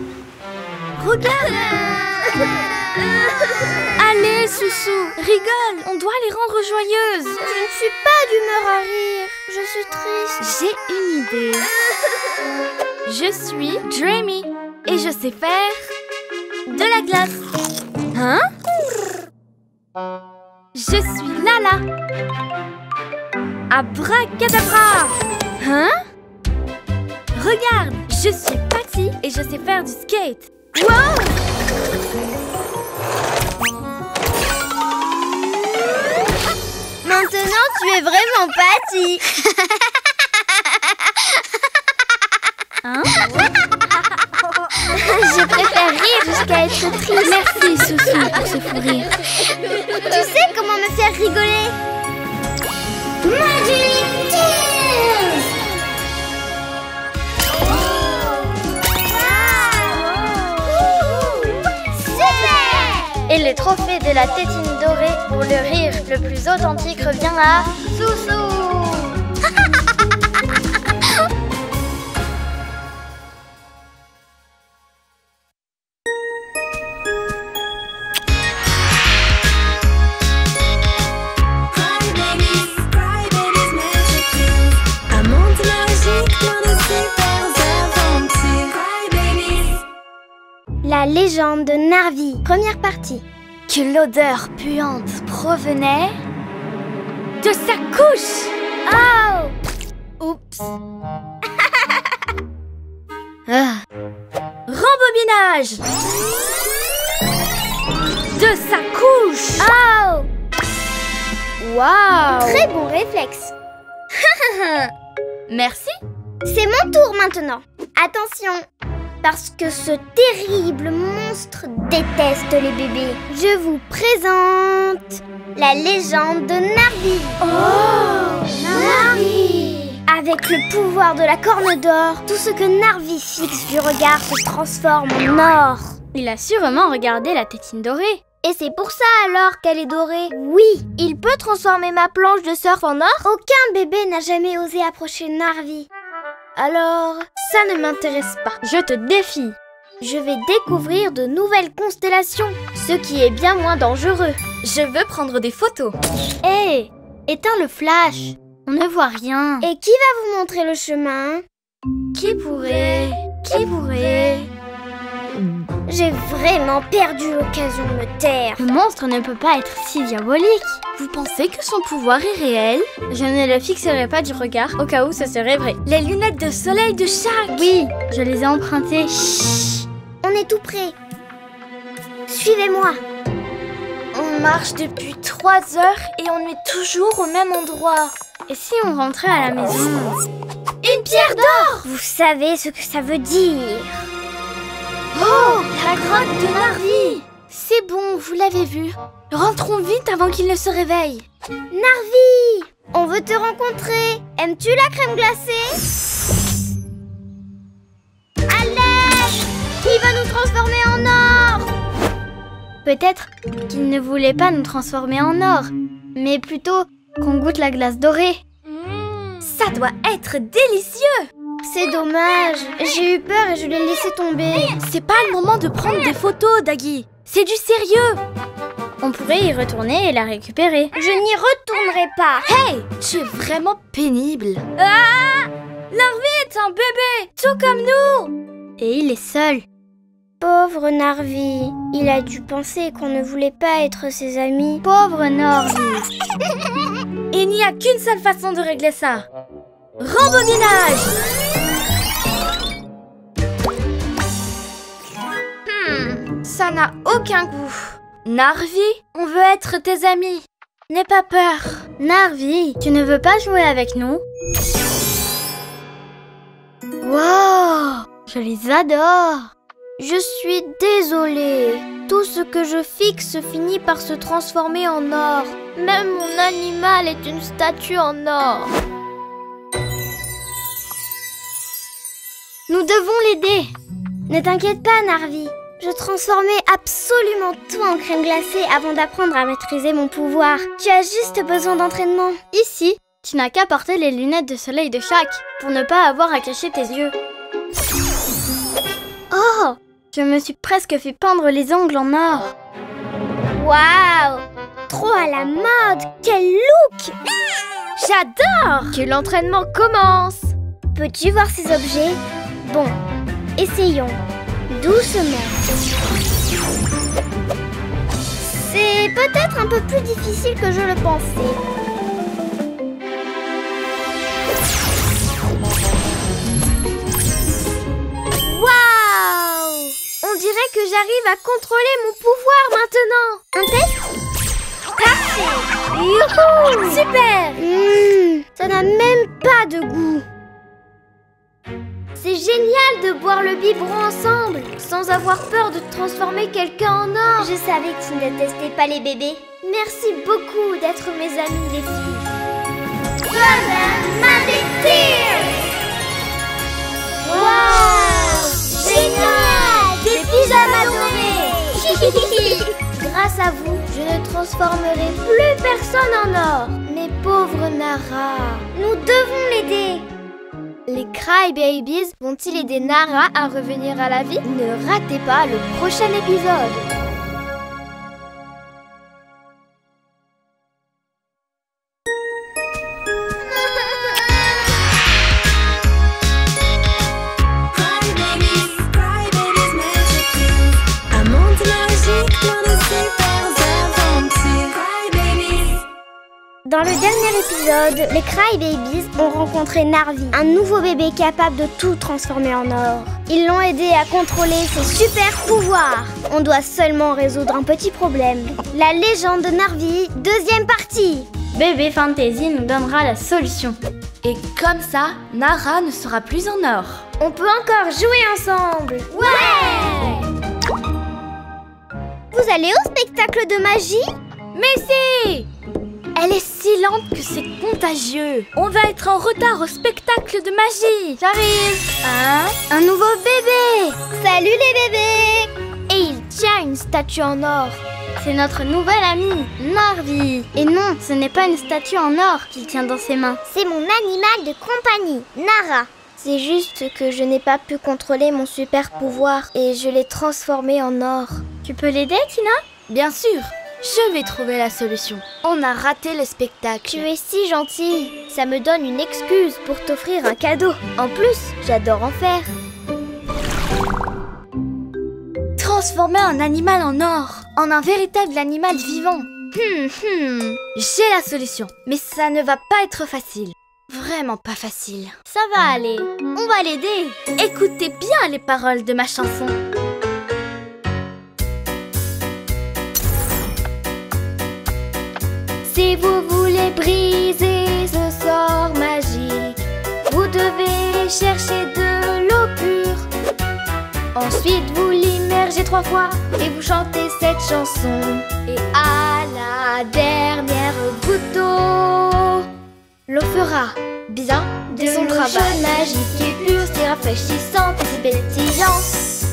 Regarde! Allez, Soussou, rigole! On doit les rendre joyeuses! Je ne suis pas d'humeur à rire. Je suis triste. J'ai une idée. Je suis Dreamy et je sais faire de la glace. Hein? Je suis Lala. Abracadabra! Hein? Regarde, je suis Patty et je sais faire du skate. Wow! Maintenant, tu es vraiment Patty. Hein? Je préfère rire jusqu'à être triste. Merci, Soussou, pour ce fou rire. Tu sais comment me faire rigoler? Magic Tears! Super! Et le trophée de la tétine dorée pour le rire le plus authentique revient à Soussou. Cry Babies Magic Tales. Un monde magique plein de super aventures. Cry Babies. légende de Narvi, première partie. Que l'odeur puante provenait de sa couche. Oh! Oups. Rembobinage de sa couche. Oh! Waouh. Très bon réflexe. Merci. C'est mon tour maintenant. Attention, parce que ce terrible monstre déteste les bébés. Je vous présente la légende de Narvi. Oh, Narvi! Avec le pouvoir de la corne d'or, tout ce que Narvi fixe du regard se transforme en or. Il a sûrement regardé la tétine dorée. Et c'est pour ça alors qu'elle est dorée. Oui, il peut transformer ma planche de surf en or. Aucun bébé n'a jamais osé approcher Narvi. Alors, ça ne m'intéresse pas. Je te défie. Je vais découvrir de nouvelles constellations, ce qui est bien moins dangereux. Je veux prendre des photos. Hé, éteins le flash. On ne voit rien. Et qui va vous montrer le chemin? Qui pourrait... J'ai vraiment perdu l'occasion de me taire. Le monstre ne peut pas être si diabolique. Vous pensez que son pouvoir est réel? Je ne le fixerai pas du regard au cas où ce serait vrai. Les lunettes de soleil de Shaq. Oui, je les ai empruntées. Chut, on est tout près. Suivez-moi. On marche depuis 3 heures et on est toujours au même endroit. Et si on rentrait à la maison? Une pierre d'or! Vous savez ce que ça veut dire. Oh, la grotte de Narvi! C'est bon, vous l'avez vu. Rentrons vite avant qu'il ne se réveille. Narvi, on veut te rencontrer. Aimes-tu la crème glacée? À l'aide! Il va nous transformer en or! Peut-être qu'il ne voulait pas nous transformer en or, mais plutôt qu'on goûte la glace dorée. Ça doit être délicieux! C'est dommage, j'ai eu peur et je l'ai laissé tomber. C'est pas le moment de prendre des photos, Daggy. C'est du sérieux. On pourrait y retourner et la récupérer. Je n'y retournerai pas. Hey, tu es vraiment pénible. Ah! Narvi est un bébé, tout comme nous. Et il est seul. Pauvre Narvi, il a dû penser qu'on ne voulait pas être ses amis. Pauvre Narvi. Il n'y a qu'une seule façon de régler ça. Rembobinage. Ça n'a aucun goût. Narvi, on veut être tes amis. N'aie pas peur. Narvi, tu ne veux pas jouer avec nous? Wow, je les adore. Je suis désolée. Tout ce que je fixe finit par se transformer en or. Même mon animal est une statue en or. Nous devons l'aider. Ne t'inquiète pas, Narvi. Je transformais absolument tout en crème glacée avant d'apprendre à maîtriser mon pouvoir. Tu as juste besoin d'entraînement. Ici, tu n'as qu'à porter les lunettes de soleil de Shaq pour ne pas avoir à cacher tes yeux. Oh, je me suis presque fait peindre les ongles en or. Waouh! Trop à la mode! Quel look! J'adore! Que l'entraînement commence! Peux-tu voir ces objets? Bon, essayons. Doucement. C'est peut-être un peu plus difficile que je le pensais. Waouh! On dirait que j'arrive à contrôler mon pouvoir maintenant. Un test? Parfait! Youhou! Super! Ça n'a même pas de goût. C'est génial de boire le biberon ensemble, sans avoir peur de transformer quelqu'un en or. Je savais que tu ne détestais pas les bébés. Merci beaucoup d'être mes amis, les filles. Wow! Génial! Des pyjamas dorés! Grâce à vous, je ne transformerai plus personne en or. Mais pauvre Nara, nous devons l'aider. Les Cry Babies vont-ils aider Nara à revenir à la vie? Ne ratez pas le prochain épisode. Cry babies, magic too. Dans le dernier épisode, les Crybabies ont rencontré Narvi, un nouveau bébé capable de tout transformer en or. Ils l'ont aidé à contrôler ses super pouvoirs. On doit seulement résoudre un petit problème. La légende de Narvi, deuxième partie. Bébé Fantasy nous donnera la solution. Et comme ça, Nara ne sera plus en or. On peut encore jouer ensemble. Ouais! Vous allez au spectacle de magie? Mais si! Elle est si lente que c'est contagieux. On va être en retard au spectacle de magie. J'arrive. Un nouveau bébé! Salut les bébés! Et il tient une statue en or. C'est notre nouvel ami, Narvi. Et non, ce n'est pas une statue en or qu'il tient dans ses mains. C'est mon animal de compagnie, Nara. C'est juste que je n'ai pas pu contrôler mon super pouvoir et je l'ai transformé en or. Tu peux l'aider, Tina? Bien sûr, je vais trouver la solution. On a raté le spectacle. Tu es si gentille. Ça me donne une excuse pour t'offrir un cadeau. En plus, j'adore en faire. Transformer un animal en or, en un véritable animal vivant. J'ai la solution, mais ça ne va pas être facile. Vraiment pas facile. Ça va aller. On va l'aider. Écoutez bien les paroles de ma chanson. Si vous voulez briser ce sort magique, vous devez chercher de l'eau pure. Ensuite, vous l'immergez 3 fois et vous chantez cette chanson. Et à la dernière goutte d'eau, l'eau fera bien de son travail. De l'eau magique et pure, si rafraîchissante et si pétillante.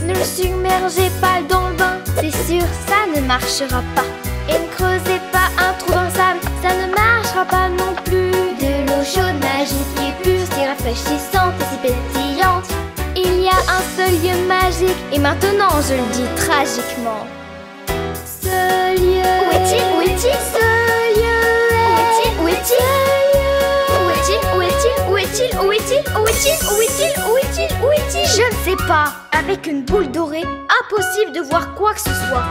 Ne le submergez pas dans le bain, c'est sûr, ça ne marchera pas. Et ne creusez pas un trou dans le sable, ça ne marchera pas non plus. De l'eau chaude, magique et pure, si rafraîchissante et si pétillante. Il y a un seul lieu magique, et maintenant je le dis tragiquement. Ce lieu. Où est-il? Où est-il? Ce lieu. Où est-il? Où est-il? Où est-il? Où est-il? Où est-il? Où est-il? Où est-il? Où est-il? Où est-il? Où est-il? Je ne sais pas. Avec une boule dorée, impossible de voir quoi que ce soit.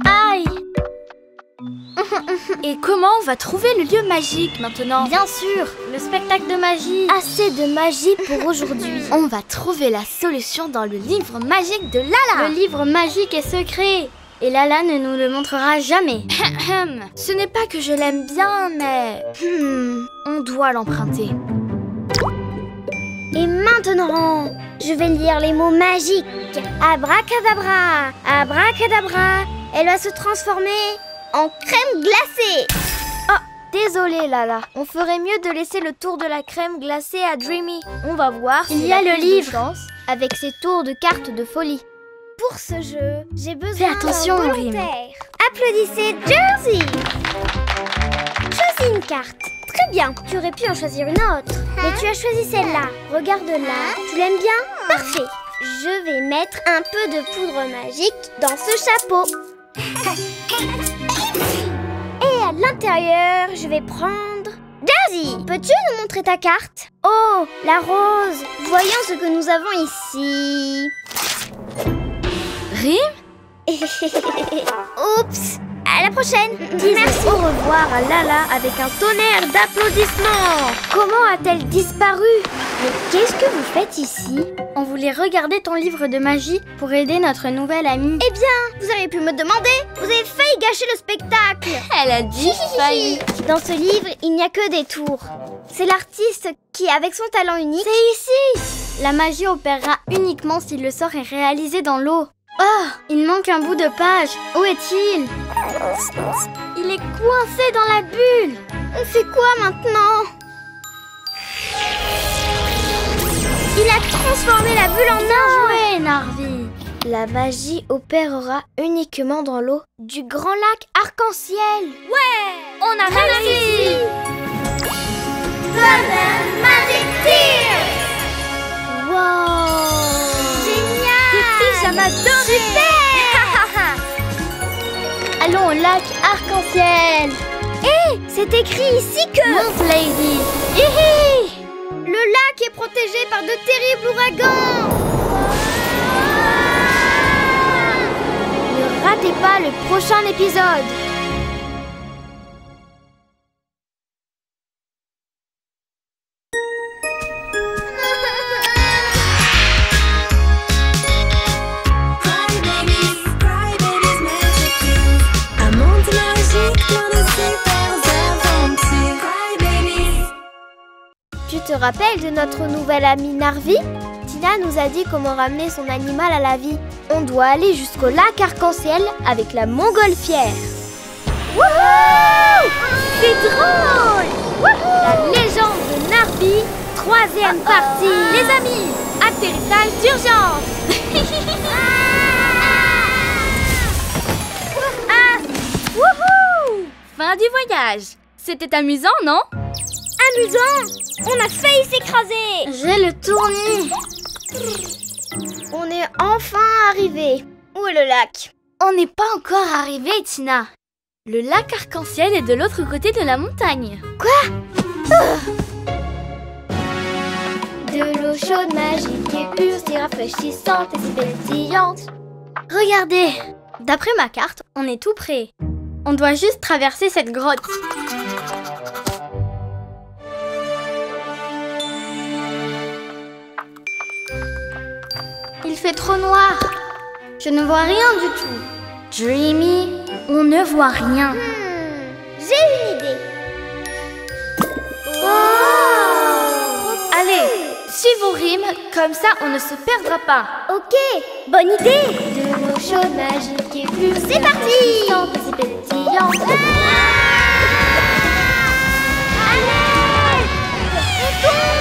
Aïe! Et comment on va trouver le lieu magique maintenant? Bien sûr, le spectacle de magie. Assez de magie pour aujourd'hui. On va trouver la solution dans le livre magique de Lala. Le livre magique est secret. Et Lala ne nous le montrera jamais. Ce n'est pas que je l'aime bien, mais... on doit l'emprunter. Et maintenant, je vais lire les mots magiques. Abracadabra, abracadabra. Elle va se transformer en crème glacée. Oh, désolée Lala. On ferait mieux de laisser le tour de la crème glacée à Dreamy. On va voir Il y a le livre avec ses tours de cartes de folie. Pour ce jeu, j'ai besoin Fais attention, d'un Rim. volontaire. Applaudissez Jersey. Choisis une carte. Très bien, tu aurais pu en choisir une autre. Mais tu as choisi celle-là. Regarde-la. Tu l'aimes bien? Parfait. Je vais mettre un peu de poudre magique dans ce chapeau. Et à l'intérieur, je vais prendre... Jersey, peux-tu nous montrer ta carte? Oh, la rose. Voyons ce que nous avons ici. Rim? Oups. À la prochaine. Merci. Au revoir à Lala avec un tonnerre d'applaudissements. Comment a-t-elle disparu? Mais qu'est-ce que vous faites ici? On voulait regarder ton livre de magie pour aider notre nouvelle amie. Eh bien, vous auriez pu me demander. Vous avez failli gâcher le spectacle. Elle a dit failli. Dans ce livre, il n'y a que des tours. C'est l'artiste qui, avec son talent unique... C'est ici. La magie opérera uniquement si le sort est réalisé dans l'eau. Oh, il manque un bout de page. Où est-il? Il est coincé dans la bulle. On fait quoi maintenant? Il a transformé la bulle en or. Joué, Narvi. La magie opérera uniquement dans l'eau du grand lac arc-en-ciel. Ouais, on a réussi. Golden Magic Tears. Wow. Génial. Ça m'a donné. Super. Allons au lac arc-en-ciel. Hé, c'est écrit ici que... Monte, Lady. Hihi. Le lac est protégé par de terribles ouragans. Ne ratez pas le prochain épisode. te rappelles de notre nouvel ami Narvi? Tina nous a dit comment ramener son animal à la vie. On doit aller jusqu'au lac arc-en-ciel avec la montgolfière. Wouhou! C'est drôle! Wouhou! La légende de Narvi, 3e partie. Les amis, atterrissage d'urgence. Wouhou! Fin du voyage. C'était amusant, non? Amusant! On a failli s'écraser! J'ai le tournis. On est enfin arrivé. Où est le lac? On n'est pas encore arrivé, Tina. Le lac arc-en-ciel est de l'autre côté de la montagne. De l'eau chaude, magique et pure, si rafraîchissante et si pétillante. Regardez, d'après ma carte, on est tout près. On doit juste traverser cette grotte. Il fait trop noir. Je ne vois rien du tout. Dreamy, on ne voit rien. J'ai une idée. Allez, suivez vos rimes, comme ça on ne se perdra pas. Ok, bonne idée. De l'eau chaude, magique et pure, c'est parti. Rafraîchissante et si pétillante. Allez, on tombe.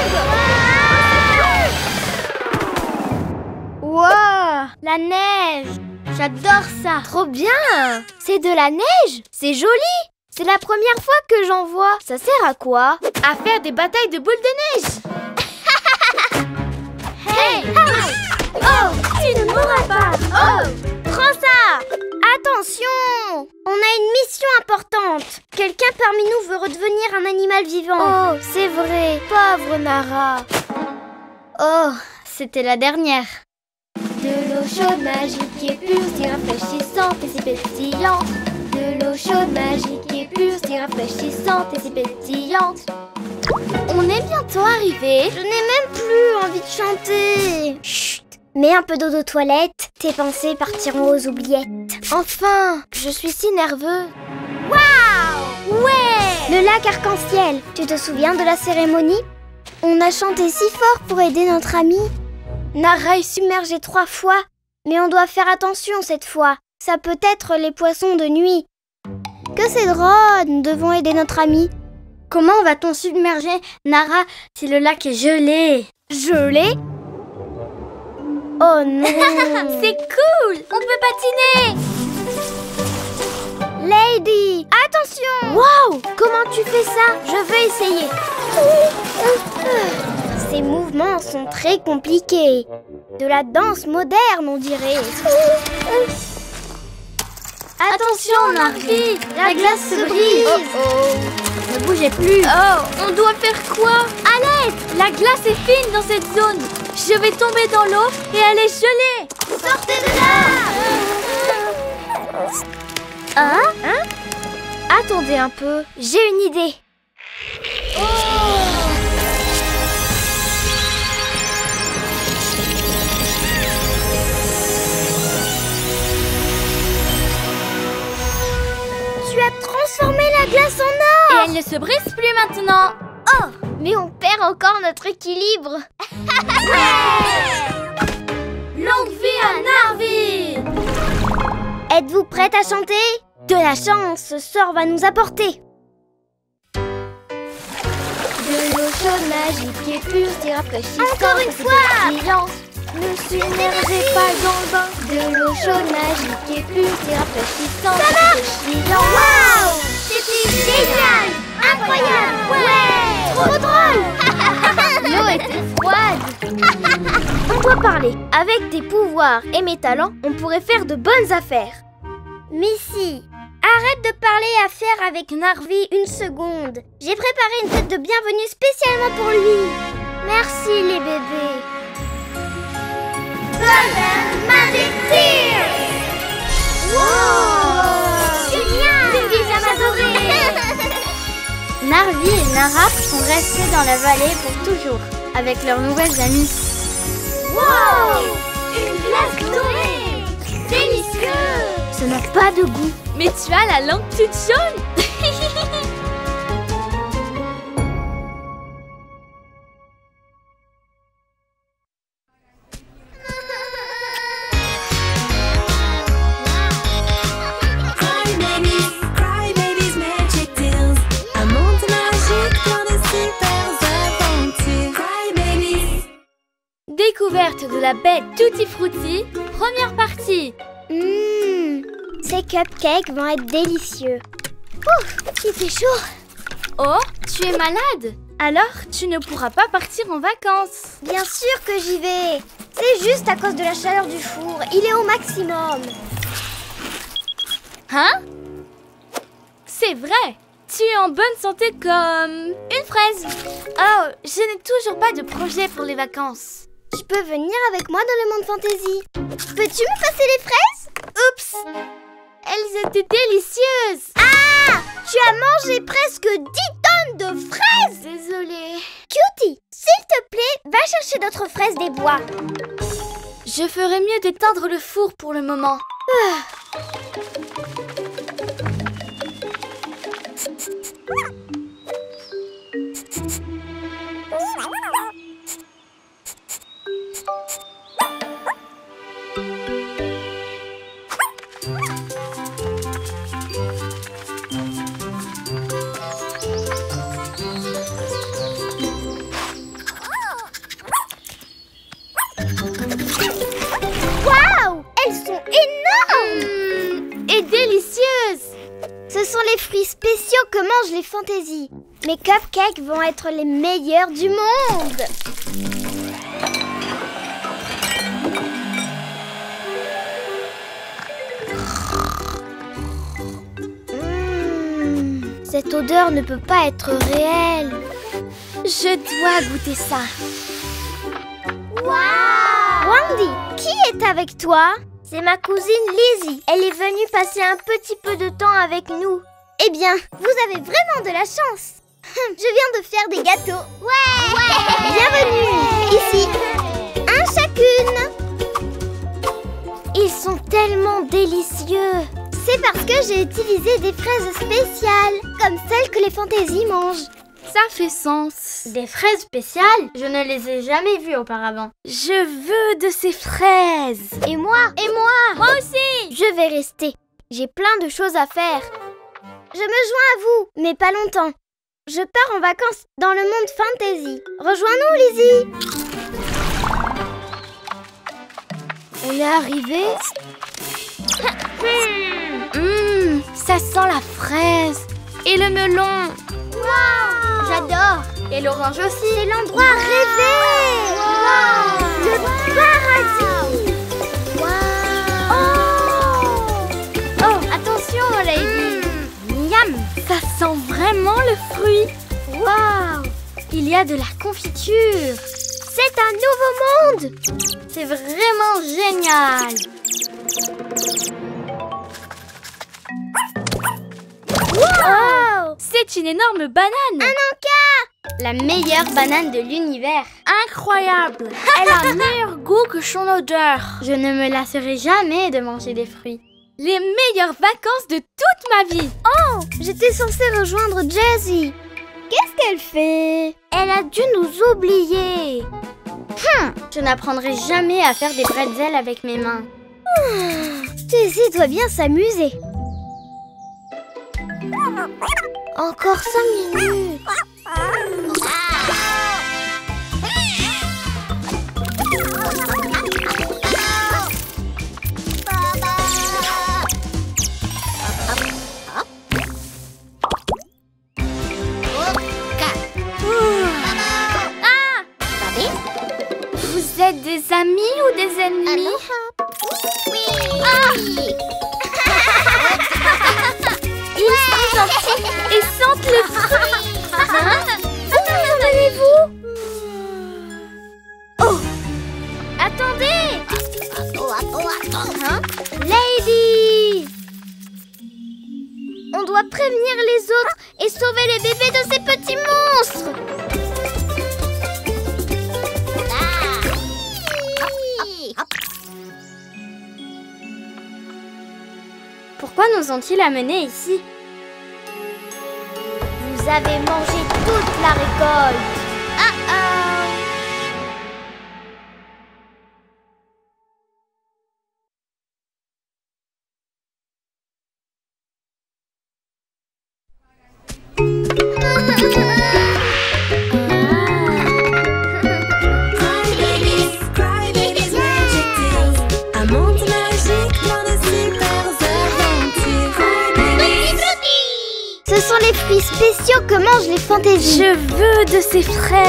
Wow, la neige. J'adore ça. Trop bien. C'est de la neige. C'est joli. C'est la première fois que j'en vois. Ça sert à quoi? À faire des batailles de boules de neige. Hey! Oh! Tu ne mourras pas! Oh! Prends ça! Attention! On a une mission importante. Quelqu'un parmi nous veut redevenir un animal vivant. Oh, c'est vrai. Pauvre Nara. Oh, c'était la dernière. De l'eau chaude, magique et pure, si rafraîchissante et si pétillante. De l'eau chaude, magique et pure, si rafraîchissante et si pétillante. On est bientôt arrivé. Je n'ai même plus envie de chanter. Chut! Mets un peu d'eau de toilette, tes pensées partiront aux oubliettes. Enfin, je suis si nerveux. Waouh! Ouais! Le lac arc-en-ciel, tu te souviens de la cérémonie? On a chanté si fort pour aider notre ami. Nara est submergée 3 fois, mais on doit faire attention cette fois. Ça peut être les poissons de nuit. Que c'est drôle, nous devons aider notre ami. Comment va-t-on submerger Nara si le lac est gelé? Gelé? Oh non! C'est cool! On peut patiner! Lady, attention! Waouh! Comment tu fais ça? Je veux essayer. Ces mouvements sont très compliqués. De la danse moderne, on dirait. Attention, Narvi! La glace se brise! Ne bougez plus. Oh, on doit faire quoi? À l'aide! La glace est fine dans cette zone. Je vais tomber dans l'eau et elle est gelée. Sortez de là! Hein? Attendez un peu, j'ai une idée. Tu as transformé la glace en or! Et elle ne se brise plus maintenant. Oh! Mais on perd encore notre équilibre. Longue vie à Narvi! Êtes-vous prête à chanter? De la chance, ce sort va nous apporter. De l'eau chaude, magique et pure, si rafraîchissante. Encore une fois! Ne submergez pas dans le bain. De l'eau chaude, magique et pure, si rafraîchissante. Ça marche! Waouh! C'était génial! Incroyable! Ouais! Trop drôle! L'eau était froide. On doit parler. Avec tes pouvoirs et mes talents, on pourrait faire de bonnes affaires. Missy, arrête de parler affaires avec Narvi une seconde. J'ai préparé une fête de bienvenue spécialement pour lui. Merci les bébés. Golden Magic Tears! Wow! Génial! Une pyjama doré! Narvi et Nara sont restés dans la vallée pour toujours, avec leurs nouvelles amies. Wow! Une glace dorée! Délicieux! Ça n'a pas de goût. Mais tu as la langue toute jaune. découverte de la baie Tutti Frutti, première partie. Ces cupcakes vont être délicieux. Ouf, il fait chaud. Oh, tu es malade? Alors, tu ne pourras pas partir en vacances. Bien sûr que j'y vais. C'est juste à cause de la chaleur du four. Il est au maximum. Hein? C'est vrai. Tu es en bonne santé comme une fraise. Oh, je n'ai toujours pas de projet pour les vacances. Tu peux venir avec moi dans le monde fantasy. Peux-tu me passer les fraises? Oups! Elles étaient délicieuses. Ah! Tu as mangé presque 10 tonnes de fraises! Désolée. Cutie, s'il te plaît, va chercher d'autres fraises des bois. Je ferais mieux d'éteindre le four pour le moment. Waouh! Elles sont énormes! Et délicieuses! Ce sont les fruits spéciaux que mangent les fantaisies. Mes cupcakes vont être les meilleurs du monde! Cette odeur ne peut pas être réelle. Je dois goûter ça. Waouh! Wendy, qui est avec toi? C'est ma cousine Lizzie. Elle est venue passer un petit peu de temps avec nous. Eh bien, vous avez vraiment de la chance. Je viens de faire des gâteaux. Ouais! Bienvenue! Ici, un chacune. Ils sont tellement délicieux. C'est parce que j'ai utilisé des fraises spéciales, comme celles que les fantaisies mangent. Ça fait sens. Des fraises spéciales? Je ne les ai jamais vues auparavant. Je veux de ces fraises. Et moi? Moi aussi. Je vais rester. J'ai plein de choses à faire. Je me joins à vous, mais pas longtemps. Je pars en vacances dans le monde fantasy. Rejoins-nous, Lizzie. Elle est arrivée. Ça sent la fraise et le melon. Wow! J'adore. Et l'orange aussi. C'est l'endroit rêvé. Wow! Le paradis. Wow! Oh, attention, Lady. Miam, ça sent vraiment le fruit. Waouh! Il y a de la confiture. C'est un nouveau monde. C'est vraiment génial. Wow! C'est une énorme banane. Un encas. La meilleure banane de l'univers. Incroyable. Elle a un meilleur goût que son odeur. Je ne me lasserai jamais de manger des fruits. Les meilleures vacances de toute ma vie. Oh, j'étais censée rejoindre Jessie. Qu'est-ce qu'elle fait? Elle a dû nous oublier. Je n'apprendrai jamais à faire des bretzels avec mes mains. Jessie doit bien s'amuser. Encore 5 minutes. Vous êtes des amis ou des ennemis? Ils sont gentils et sentent le fruit. Où allez-vous? Oh! Attendez. Lady! On doit prévenir les autres et sauver les bébés de ces petits monstres! Pourquoi nous ont-ils amenés ici? Vous avez mangé toute la récolte! Cry babies, spéciaux que mangent les fantaisies. Je veux de ces fraises.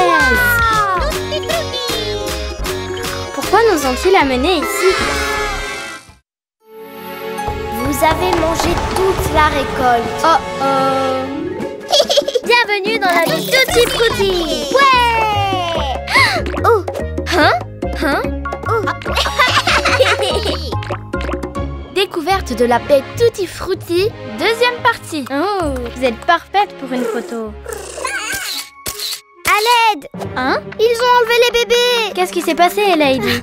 Pourquoi nous ont-ils amenés ici? Vous avez mangé toute la récolte. Oh oh. Bienvenue dans la vie Tutti Frutti. Ouais. Oh. Hein? Oh. Découverte de la baie Tutti Frutti, deuxième partie. Oh, vous êtes parfaite pour une photo. À l'aide! Hein? Ils ont enlevé les bébés! Qu'est-ce qui s'est passé, Lady?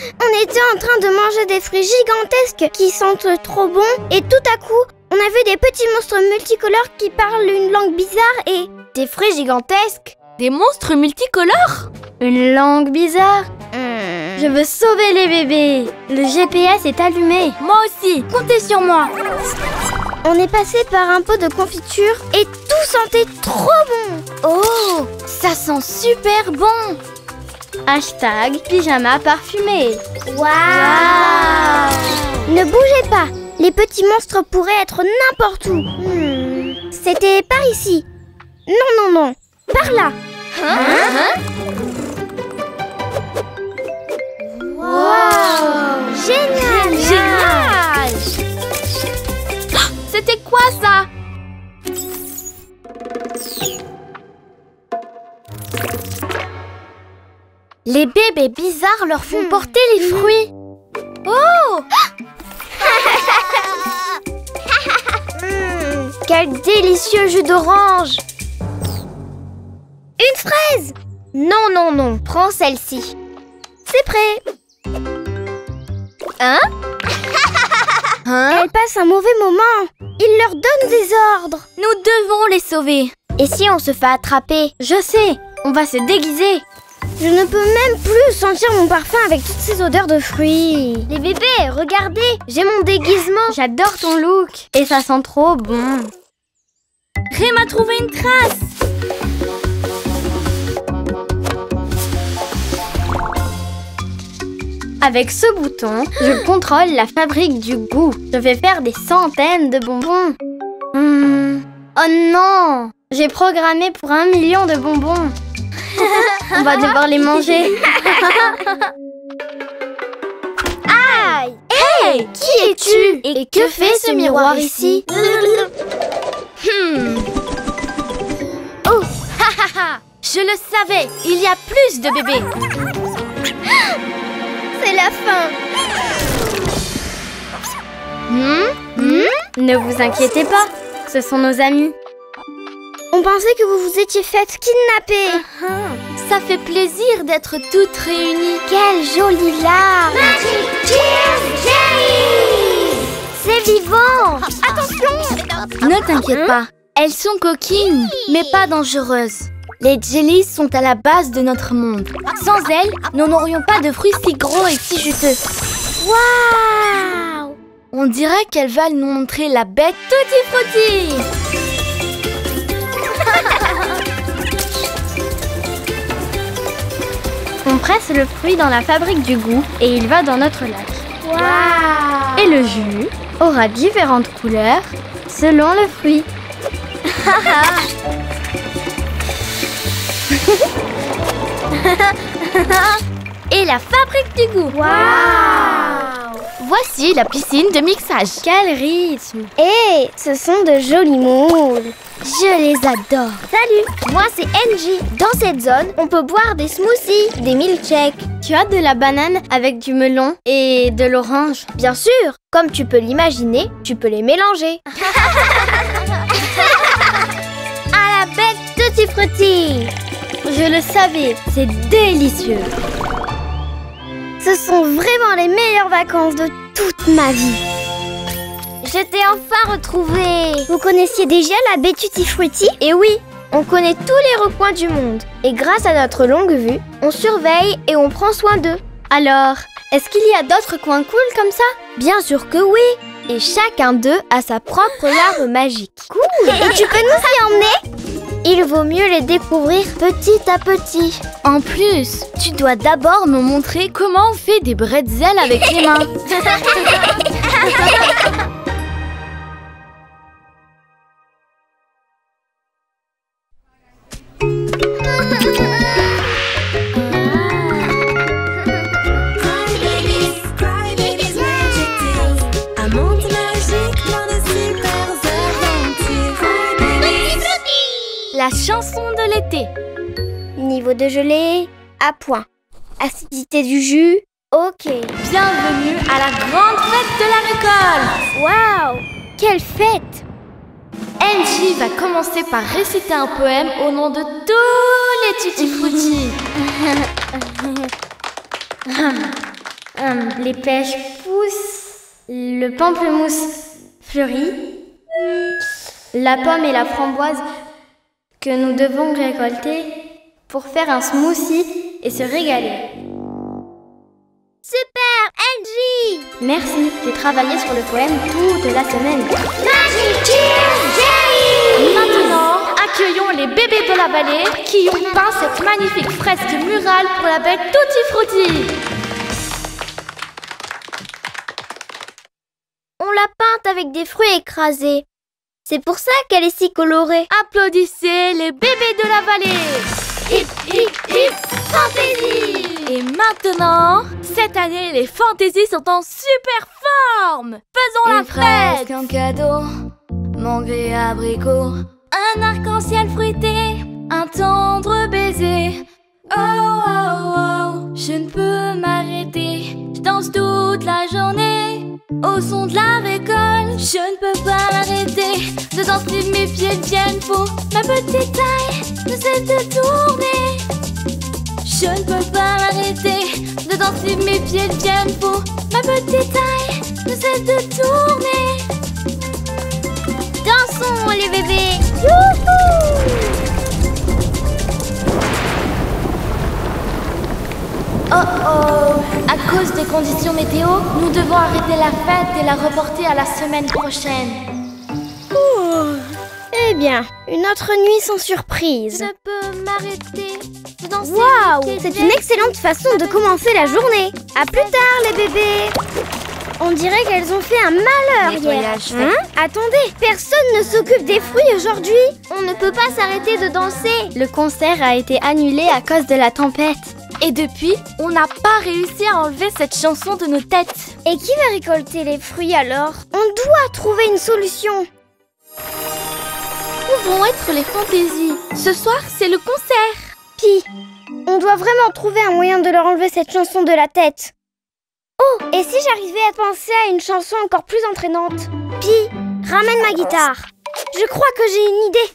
On était en train de manger des fruits gigantesques qui sentent trop bon et tout à coup, on a vu des petits monstres multicolores qui parlent une langue bizarre et... Des fruits gigantesques? Des monstres multicolores? Une langue bizarre. Je veux sauver les bébés. Le GPS est allumé. Moi aussi, comptez sur moi. On est passé par un pot de confiture et tout sentait trop bon. Oh, ça sent super bon. Hashtag pyjama parfumé. Waouh! Ne bougez pas. Les petits monstres pourraient être n'importe où. C'était par ici. Non. Par là. Wow! Génial! C'était quoi ça? Les bébés bizarres leur font porter les fruits. Oh! Quel délicieux jus d'orange! Une fraise! Non, prends celle-ci. C'est prêt. Hein? Elle passe un mauvais moment. Il leur donne des ordres. Nous devons les sauver. Et si on se fait attraper? Je sais, on va se déguiser. Je ne peux même plus sentir mon parfum avec toutes ces odeurs de fruits. Les bébés, regardez, j'ai mon déguisement. J'adore ton look. Et ça sent trop bon. Rem a trouvé une trace. Avec ce bouton, je contrôle la fabrique du goût. Je vais faire des centaines de bonbons. Oh non! J'ai programmé pour 1 million de bonbons. On va devoir les manger. Aïe! Hey! Qui es-tu? Et que fait ce miroir ici? Oh! Je le savais, il y a plus de bébés. C'est la fin. Ne vous inquiétez pas, ce sont nos amis. On pensait que vous vous étiez faites kidnapper. Ça fait plaisir d'être toutes réunies. Quelle jolie larme. C'est vivant. Attention. Ne t'inquiète pas, elles sont coquines, mais pas dangereuses. Les jellies sont à la base de notre monde. Sans elles, nous n'aurions pas de fruits si gros et si juteux. Waouh! On dirait qu'elles veulent nous montrer la bête Tutti Frutti. On presse le fruit dans la fabrique du goût et il va dans notre lac. Waouh! Et le jus aura différentes couleurs selon le fruit. Et la fabrique du goût. Waouh! Voici la piscine de mixage. Quel rythme! Et ce sont de jolis moules. Je les adore. Salut, moi c'est Angie. Dans cette zone, on peut boire des smoothies, des milkshakes. Tu as de la banane avec du melon et de l'orange. Bien sûr, comme tu peux l'imaginer, tu peux les mélanger. À la bec Tutti Frutti. Je le savais, c'est délicieux. Ce sont vraiment les meilleures vacances de toute ma vie. Je t'ai enfin retrouvée. Vous connaissiez déjà la baie Tutti Frutti? Et oui, on connaît tous les recoins du monde. Et grâce à notre longue vue, on surveille et on prend soin d'eux. Alors, est-ce qu'il y a d'autres coins cool comme ça? Bien sûr que oui. Et chacun d'eux a sa propre larve magique. Cool. Et tu peux nous y emmener? Il vaut mieux les découvrir petit à petit. En plus, tu dois d'abord nous montrer comment on fait des bretzels avec les mains. la chanson de l'été. Niveau de gelée, à point. Acidité du jus, ok. Bienvenue à la grande fête de la récolte. Waouh, quelle fête! Angie va commencer par réciter un poème au nom de tous les tutti frutti. Les pêches poussent, le pamplemousse fleurit, la pomme et la framboise que nous devons récolter pour faire un smoothie et se régaler. Super, Angie! Merci, j'ai travaillé sur le poème toute la semaine. Magic Tears Day! Maintenant, accueillons les bébés de la vallée qui ont peint cette magnifique fresque murale pour la bête Tutti Frutti. On l'a peinte avec des fruits écrasés. C'est pour ça qu'elle est si colorée. Applaudissez les bébés de la vallée. Hip, hip, hip, fantaisie! Et maintenant, cette année, les fantaisies sont en super forme. Faisons la fête. Un cadeau, mangue et abricot, Un arc-en-ciel fruité, un tendre baiser. oh oh oh, je ne peux m'arrêter, je danse toute la journée au son de la récolte. Je ne peux pas m'arrêter de danser, mes pieds deviennent faux. Ma petite taille ne cesse de tourner. Je ne peux pas m'arrêter de danser, mes pieds deviennent faux. Ma petite taille ne cesse de tourner. Dansons les bébés! Oh oh! À cause des conditions météo, nous devons arrêter la fête et la reporter à la semaine prochaine. Eh bien, une autre nuit sans surprise. Je peux m'arrêter de danser. Waouh, c'est une excellente façon de commencer la journée. À plus tard les bébés. On dirait qu'elles ont fait un malheur hier. Attendez, personne ne s'occupe des fruits aujourd'hui. On ne peut pas s'arrêter de danser. Le concert a été annulé à cause de la tempête. Et depuis, on n'a pas réussi à enlever cette chanson de nos têtes. Et qui va récolter les fruits alors? On doit trouver une solution. Où vont être les fantaisies? Ce soir, c'est le concert. Pi, on doit vraiment trouver un moyen de leur enlever cette chanson de la tête. Oh, et si j'arrivais à penser à une chanson encore plus entraînante? Pi, ramène ma guitare. Je crois que j'ai une idée.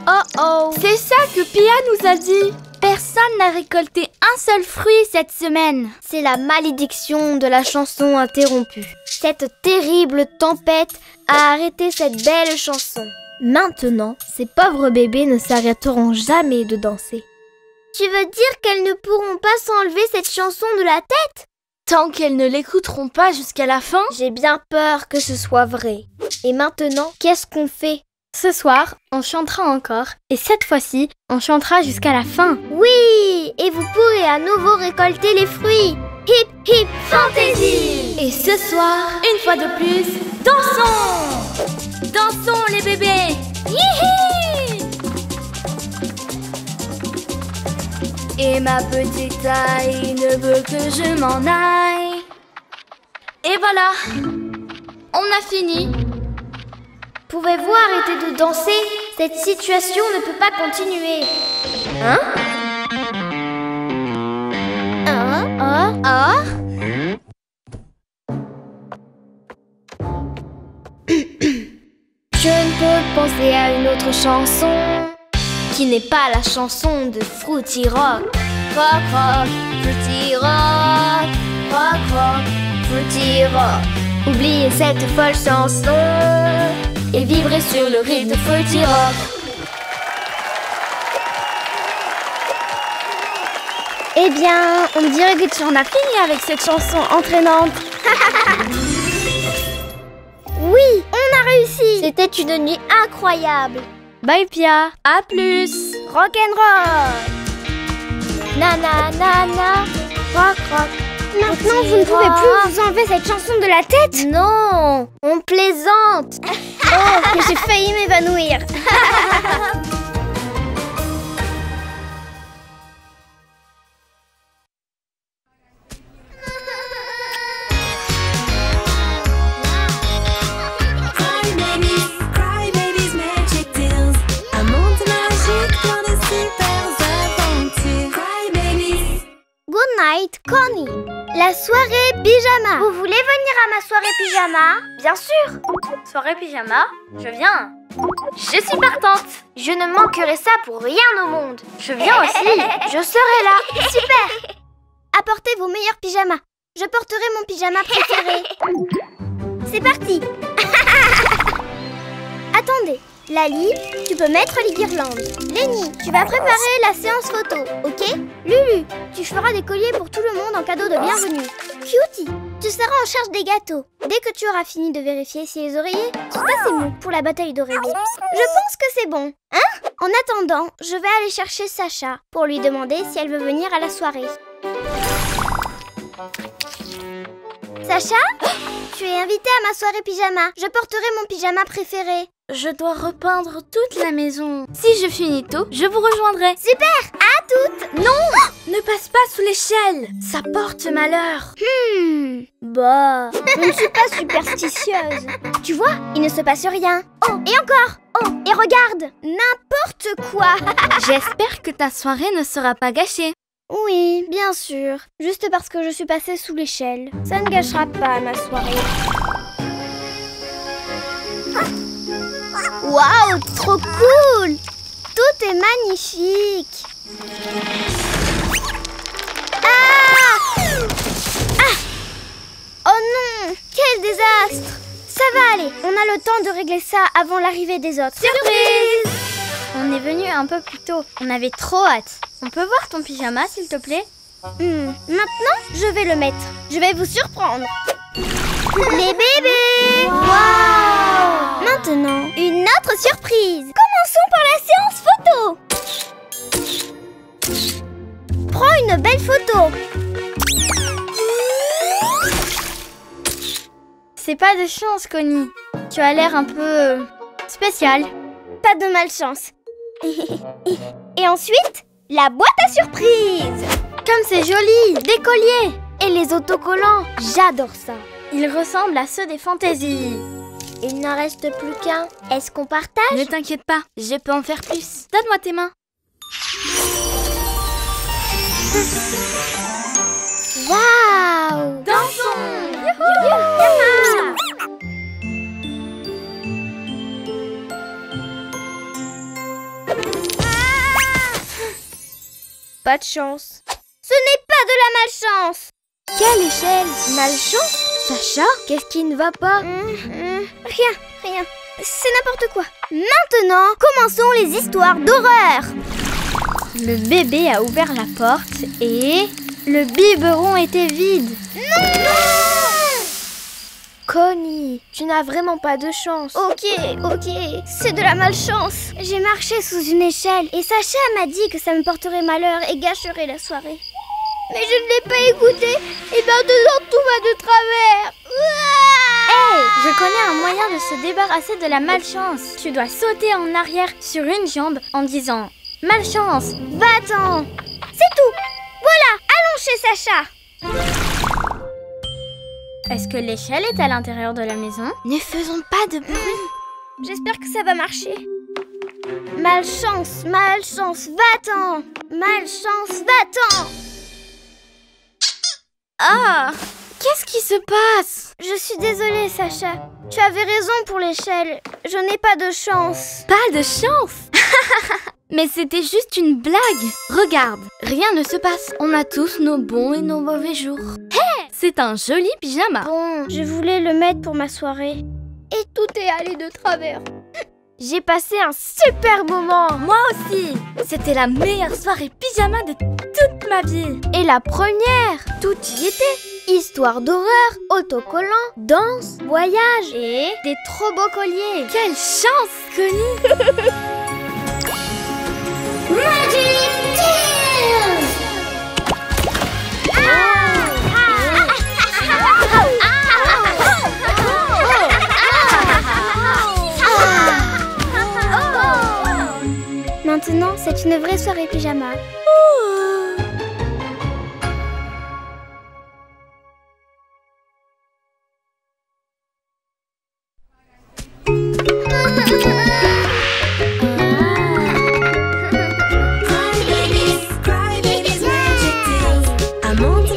Oh oh! C'est ça que Pia nous a dit. Personne n'a récolté un seul fruit cette semaine. C'est la malédiction de la chanson interrompue. Cette terrible tempête a arrêté cette belle chanson. Maintenant, ces pauvres bébés ne s'arrêteront jamais de danser. Tu veux dire qu'elles ne pourront pas s'enlever cette chanson de la tête? Tant qu'elles ne l'écouteront pas jusqu'à la fin. J'ai bien peur que ce soit vrai. Et maintenant, qu'est-ce qu'on fait? Ce soir, on chantera encore. Et cette fois-ci, on chantera jusqu'à la fin. Oui! Et vous pourrez à nouveau récolter les fruits. Hip hip fantaisie! Et ce soir, une fois de plus, dansons! Dansons les bébés! Hihi! Et ma petite taille ne veut que je m'en aille. Et voilà! On a fini! Pouvez-vous arrêter de danser? Cette situation ne peut pas continuer. Hein? Je ne peux penser à une autre chanson qui n'est pas la chanson de Fruity Rock. Rock, rock, Fruity Rock. Rock, rock, Fruity Rock. Oubliez cette folle chanson et vivrez sur le rythme de Fruity Rock. Eh bien, on dirait que tu en as fini avec cette chanson entraînante. Oui, on a réussi. C'était une nuit incroyable. Bye Pia. À plus! Rock'n'roll. Na na na na. Rock rock. Maintenant, vous ne pouvez plus vous enlever cette chanson de la tête? Non, on plaisante. Oh, que j'ai failli m'évanouir. Cry babies, magic tales. Un monde Night Connie, la soirée pyjama. Vous voulez venir à ma soirée pyjama? Bien sûr. Soirée pyjama, je viens. Je suis partante. Je ne manquerai ça pour rien au monde. Je viens aussi. Je serai là. Super. Apportez vos meilleurs pyjamas. Je porterai mon pyjama préféré. C'est parti. Attendez, Lali, tu peux mettre les guirlandes. Lenny, tu vas préparer la séance photo, ok? Lulu, tu feras des colliers pour tout le monde en cadeau de bienvenue. Cutie, tu seras en charge des gâteaux. Dès que tu auras fini de vérifier si les oreillers sont assez mous pour la bataille d'oreillers. Je pense que c'est bon, hein? En attendant, je vais aller chercher Sacha pour lui demander si elle veut venir à la soirée. Sacha, tu es invitée à ma soirée pyjama. Je porterai mon pyjama préféré. Je dois repeindre toute la maison. Si je finis tôt, je vous rejoindrai. Super, à toutes. Non, ne passe pas sous l'échelle. Ça porte malheur. Bah, je ne suis pas superstitieuse. Tu vois, il ne se passe rien. Oh, et encore. Oh, et regarde, n'importe quoi. J'espère que ta soirée ne sera pas gâchée. Oui, bien sûr. Juste parce que je suis passée sous l'échelle. Ça ne gâchera pas ma soirée. Waouh, trop cool! Tout est magnifique. Ah! Ah! Oh non! Quel désastre! Ça va aller, on a le temps de régler ça avant l'arrivée des autres. Surprise! On est venu un peu plus tôt. On avait trop hâte. On peut voir ton pyjama, s'il te plaît? Maintenant, je vais le mettre. Je vais vous surprendre. Les bébés! Wow! Maintenant, une autre surprise. Commençons par la séance photo. Prends une belle photo. C'est pas de chance, Connie. Tu as l'air un peu... spécial. Pas de malchance. Et ensuite, la boîte à surprise. Comme c'est joli! Des colliers et les autocollants. J'adore ça. Ils ressemblent à ceux des fantaisies. Il n'en reste plus qu'un. Est-ce qu'on partage? Ne t'inquiète pas, je peux en faire plus. Donne-moi tes mains. Waouh! Dansons! Pas de chance. Ce n'est pas de la malchance. Quelle échelle? Malchance? Sacha? Qu'est-ce qui ne va pas? Rien. C'est n'importe quoi. Maintenant, commençons les histoires d'horreur. Le bébé a ouvert la porte et... le biberon était vide. Non! Connie, tu n'as vraiment pas de chance. Ok, c'est de la malchance. J'ai marché sous une échelle et Sacha m'a dit que ça me porterait malheur et gâcherait la soirée. Mais je ne l'ai pas écouté et maintenant tout va de travers. Hey, je connais un moyen de se débarrasser de la malchance. Tu dois sauter en arrière sur une jambe en disant « Malchance ». Va-t'en. C'est tout. Voilà, allons chez Sacha. Est-ce que l'échelle est à l'intérieur de la maison? Ne faisons pas de bruit. J'espère que ça va marcher. Malchance, va-t'en. Malchance, va-t'en. Ah! Qu'est-ce qui se passe? Je suis désolée, Sacha. Tu avais raison pour l'échelle. Je n'ai pas de chance. Pas de chance? Mais c'était juste une blague. Regarde, rien ne se passe. On a tous nos bons et nos mauvais jours. Hey! C'est un joli pyjama. Bon, je voulais le mettre pour ma soirée. Et tout est allé de travers. J'ai passé un super moment. Moi aussi. C'était la meilleure soirée pyjama de toute ma vie. Et la première. Tout y était. Histoire d'horreur, autocollants, danse, voyage et des trop beaux colliers. Quelle chance, Connie. Magic Tales. Maintenant, c'est une vraie soirée pyjama. Cry babies, magic tales. Un monde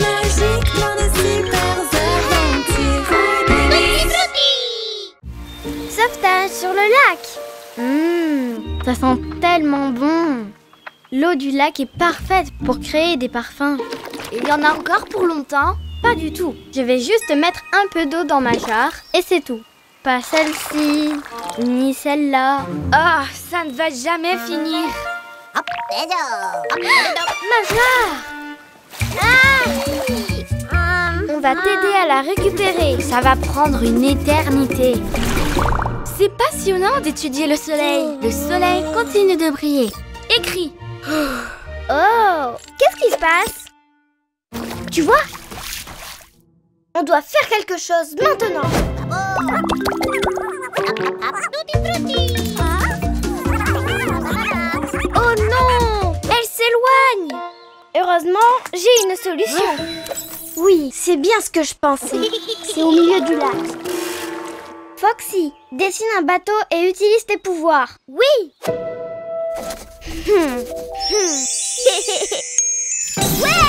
Ça sent tellement bon. L'eau du lac est parfaite pour créer des parfums. Il y en a encore pour longtemps? Pas du tout. Je vais juste mettre un peu d'eau dans ma jarre et c'est tout. Pas celle-ci, ni celle-là. Ah, ça ne va jamais finir. Ma jarre! On va t'aider à la récupérer. Ça va prendre une éternité. C'est passionnant d'étudier le soleil. Le soleil continue de briller. Écris. Oh, qu'est-ce qui se passe? Tu vois? On doit faire quelque chose maintenant. Oh non! Elle s'éloigne! Heureusement, j'ai une solution. Oui, c'est bien ce que je pensais. C'est au milieu du lac. Foxy, dessine un bateau et utilise tes pouvoirs. Oui. Ouais!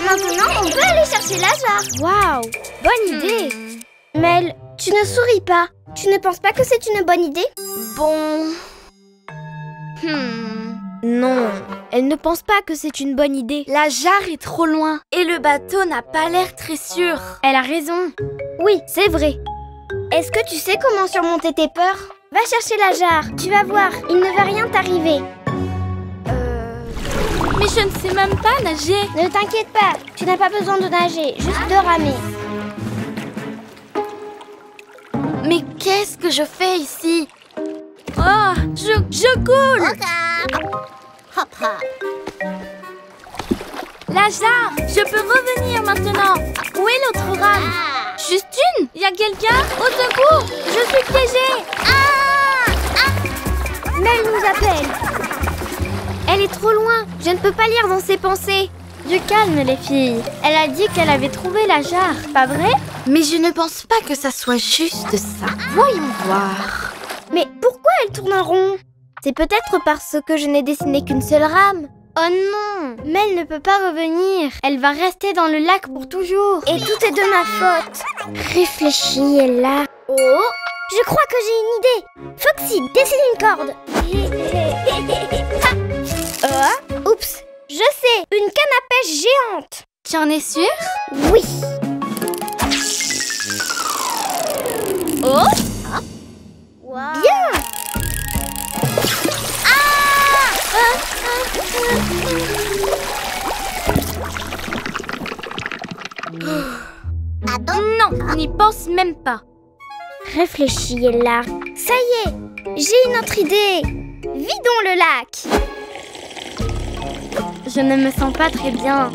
Maintenant, on peut aller chercher la jarre. Waouh! Bonne idée! Mel, tu ne souris pas. Tu ne penses pas que c'est une bonne idée? Bon... Non, elle ne pense pas que c'est une bonne idée. La jarre est trop loin et le bateau n'a pas l'air très sûr. Elle a raison. Oui, c'est vrai. Est-ce que tu sais comment surmonter tes peurs? Va chercher la jarre. Tu vas voir, il ne va rien t'arriver. Mais je ne sais même pas nager. Ne t'inquiète pas, tu n'as pas besoin de nager, juste de ramer. Mais qu'est-ce que je fais ici? Oh, je coule. La jarre, je peux revenir maintenant. Où est l'autre rame? Juste une? Y a quelqu'un? Au secours, je suis piégée. Mel nous appelle. Elle est trop loin. Je ne peux pas lire dans ses pensées. Du calme, les filles. Elle a dit qu'elle avait trouvé la jarre, pas vrai? Mais je ne pense pas que ça soit juste ça. Voyons voir. Mais pourquoi elle tourne en rond? C'est peut-être parce que je n'ai dessiné qu'une seule rame. Oh non! Mel ne peut pas revenir. Elle va rester dans le lac pour toujours. Et tout est de ma faute. Réfléchis, Ella. Oh, je crois que j'ai une idée. Foxy, dessine une corde. Oups, je sais, une canne à pêche géante. Tu en es sûre? Oui. Oh! Bien. Non, n'y pense même pas. Réfléchis, Ella. Ça y est, j'ai une autre idée. Vidons le lac. Je ne me sens pas très bien.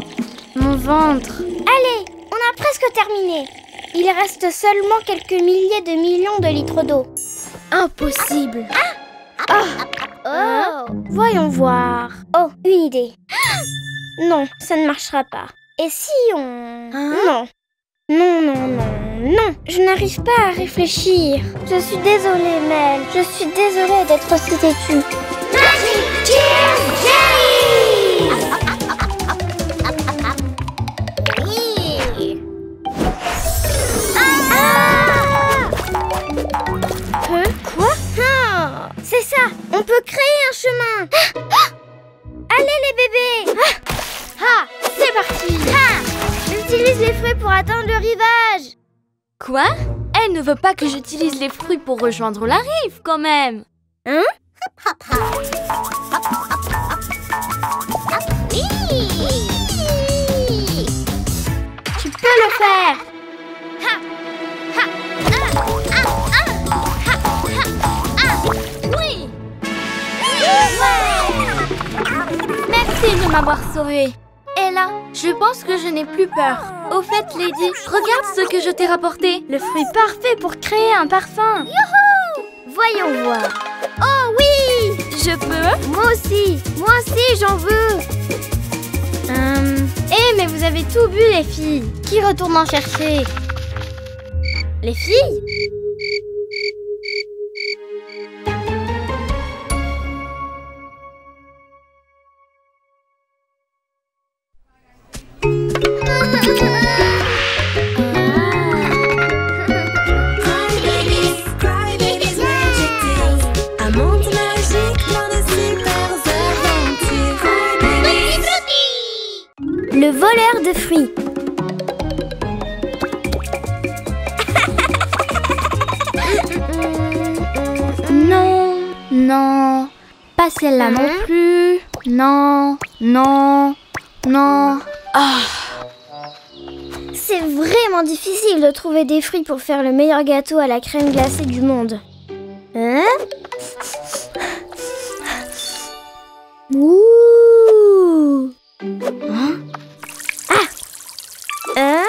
Mon ventre. Allez, on a presque terminé. Il reste seulement quelques milliers de millions de litres d'eau. Impossible. Voyons voir. Oh, une idée. Non, ça ne marchera pas. Et si on... Non. Non, je n'arrive pas à réfléchir. Je suis désolée, Mel. Je suis désolée d'être aussi têtue. Magic Tears Jelly! Quoi? C'est ça! On peut créer un chemin! Allez les bébés! C'est parti. J'utilise les fruits pour atteindre le rivage! Quoi? Elle ne veut pas que j'utilise les fruits pour rejoindre la rive, quand même. Hein? Tu peux le faire. Oui! Merci de m'avoir sauvée. Ella, je pense que je n'ai plus peur. Au fait, Lady, regarde ce que je t'ai rapporté. Le fruit parfait pour créer un parfum. Voyons voir. Oh oui! Je peux? Moi aussi, j'en veux. Mais vous avez tout bu, les filles. Qui retourne en chercher? Les filles? Cry babies, magic day. Un monde magique. Le voleur de fruits. Non, non, pas celle-là non plus. Non, non, non. Ah, C'est vraiment difficile de trouver des fruits pour faire le meilleur gâteau à la crème glacée du monde. Hein? Ouh! Hein? Ah! Hein?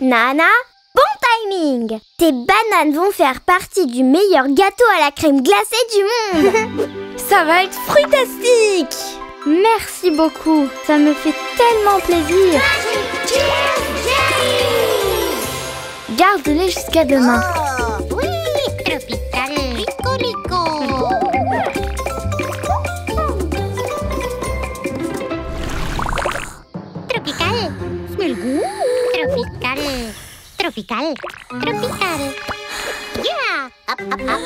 Nana, bon timing! Tes bananes vont faire partie du meilleur gâteau à la crème glacée du monde! ça va être fruitastique. Merci beaucoup, ça me fait tellement plaisir. Garde-les jusqu'à demain. Oui, tropical, ricolico. Tropical, smell good. Tropical, tropical, tropical. Yeah, up, up, up.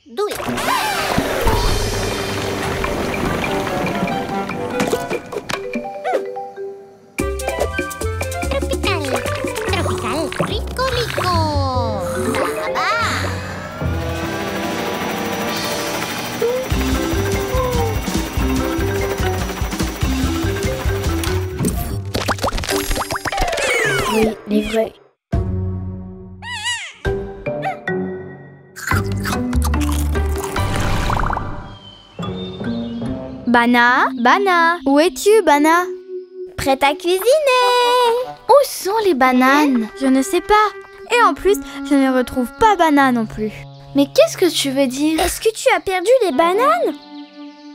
Do it. Tropical, tropical, ricolico. Baba. Oui, les vrais. Bana, Bana, où es-tu, Bana? Prête à cuisiner! Où sont les bananes? Je ne sais pas. Et en plus, je ne retrouve pas Bana non plus. Mais qu'est-ce que tu veux dire? Est-ce que tu as perdu les bananes?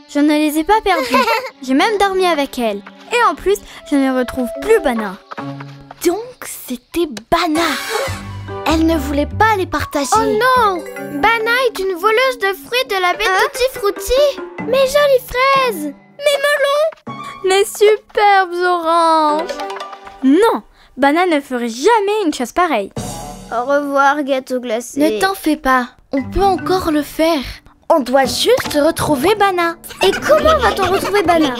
Je ne les ai pas perdues. J'ai même dormi avec elle. Et en plus, je ne retrouve plus Bana. Donc c'était Bana. Elle ne voulait pas les partager. Oh non! Bana est une voleuse de fruits de la baie Tutti Frutti. Mes jolies fraises! Mes melons! Mes superbes oranges! Non, Bana ne ferait jamais une chose pareille. Au revoir, gâteau glacé. Ne t'en fais pas, on peut encore le faire. On doit juste retrouver Bana. Et comment va-t-on retrouver Bana?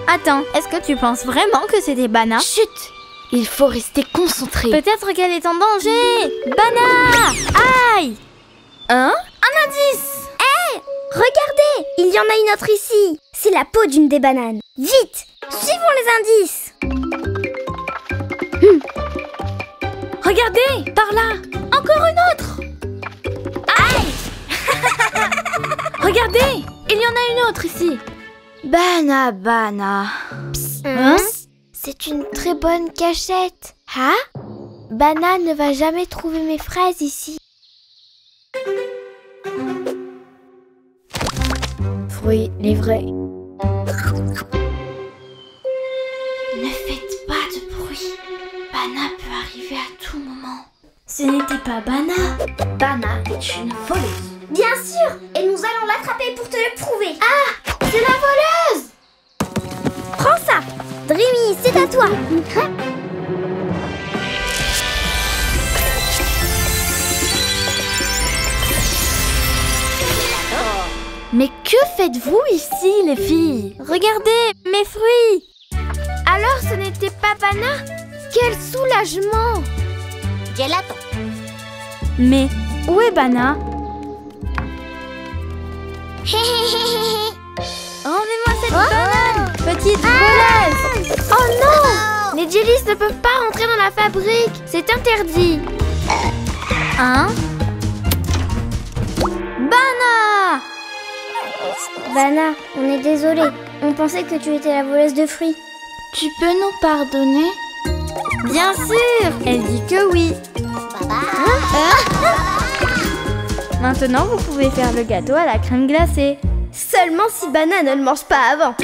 Attends, est-ce que tu penses vraiment que c'était Bana? Chut! Il faut rester concentré. Peut-être qu'elle est en danger. Bana! Aïe! Hein? Un indice! Regardez! Il y en a une autre ici. C'est la peau d'une des bananes. Vite! Suivons les indices. Regardez! Par là! Encore une autre! Aïe! Regardez! Il y en a une autre ici. Bana. Hein? C'est une très bonne cachette. Hein? Bana ne va jamais trouver mes fraises ici. Fruits livrés. Ne faites pas de bruit. Bana peut arriver à tout moment. Ce n'était pas Bana. Bana est une voleuse. Bien sûr! Et nous allons l'attraper pour te le prouver. Ah! C'est la voleuse! Prends ça! Dreamy, c'est à toi! Mais que faites-vous ici, les filles? Regardez, mes fruits! Alors ce n'était pas Bana? Quel soulagement! Gelato. Mais où est Bana? Rendez-moi cette banane, petite voleuse! Oh non! Les jellies ne peuvent pas rentrer dans la fabrique. C'est interdit. Hein? Bana! Bana, on est désolé. On pensait que tu étais la voleuse de fruits. Tu peux nous pardonner? Bien sûr! Elle dit que oui. Maintenant, vous pouvez faire le gâteau à la crème glacée. Seulement si Bana ne le mange pas avant.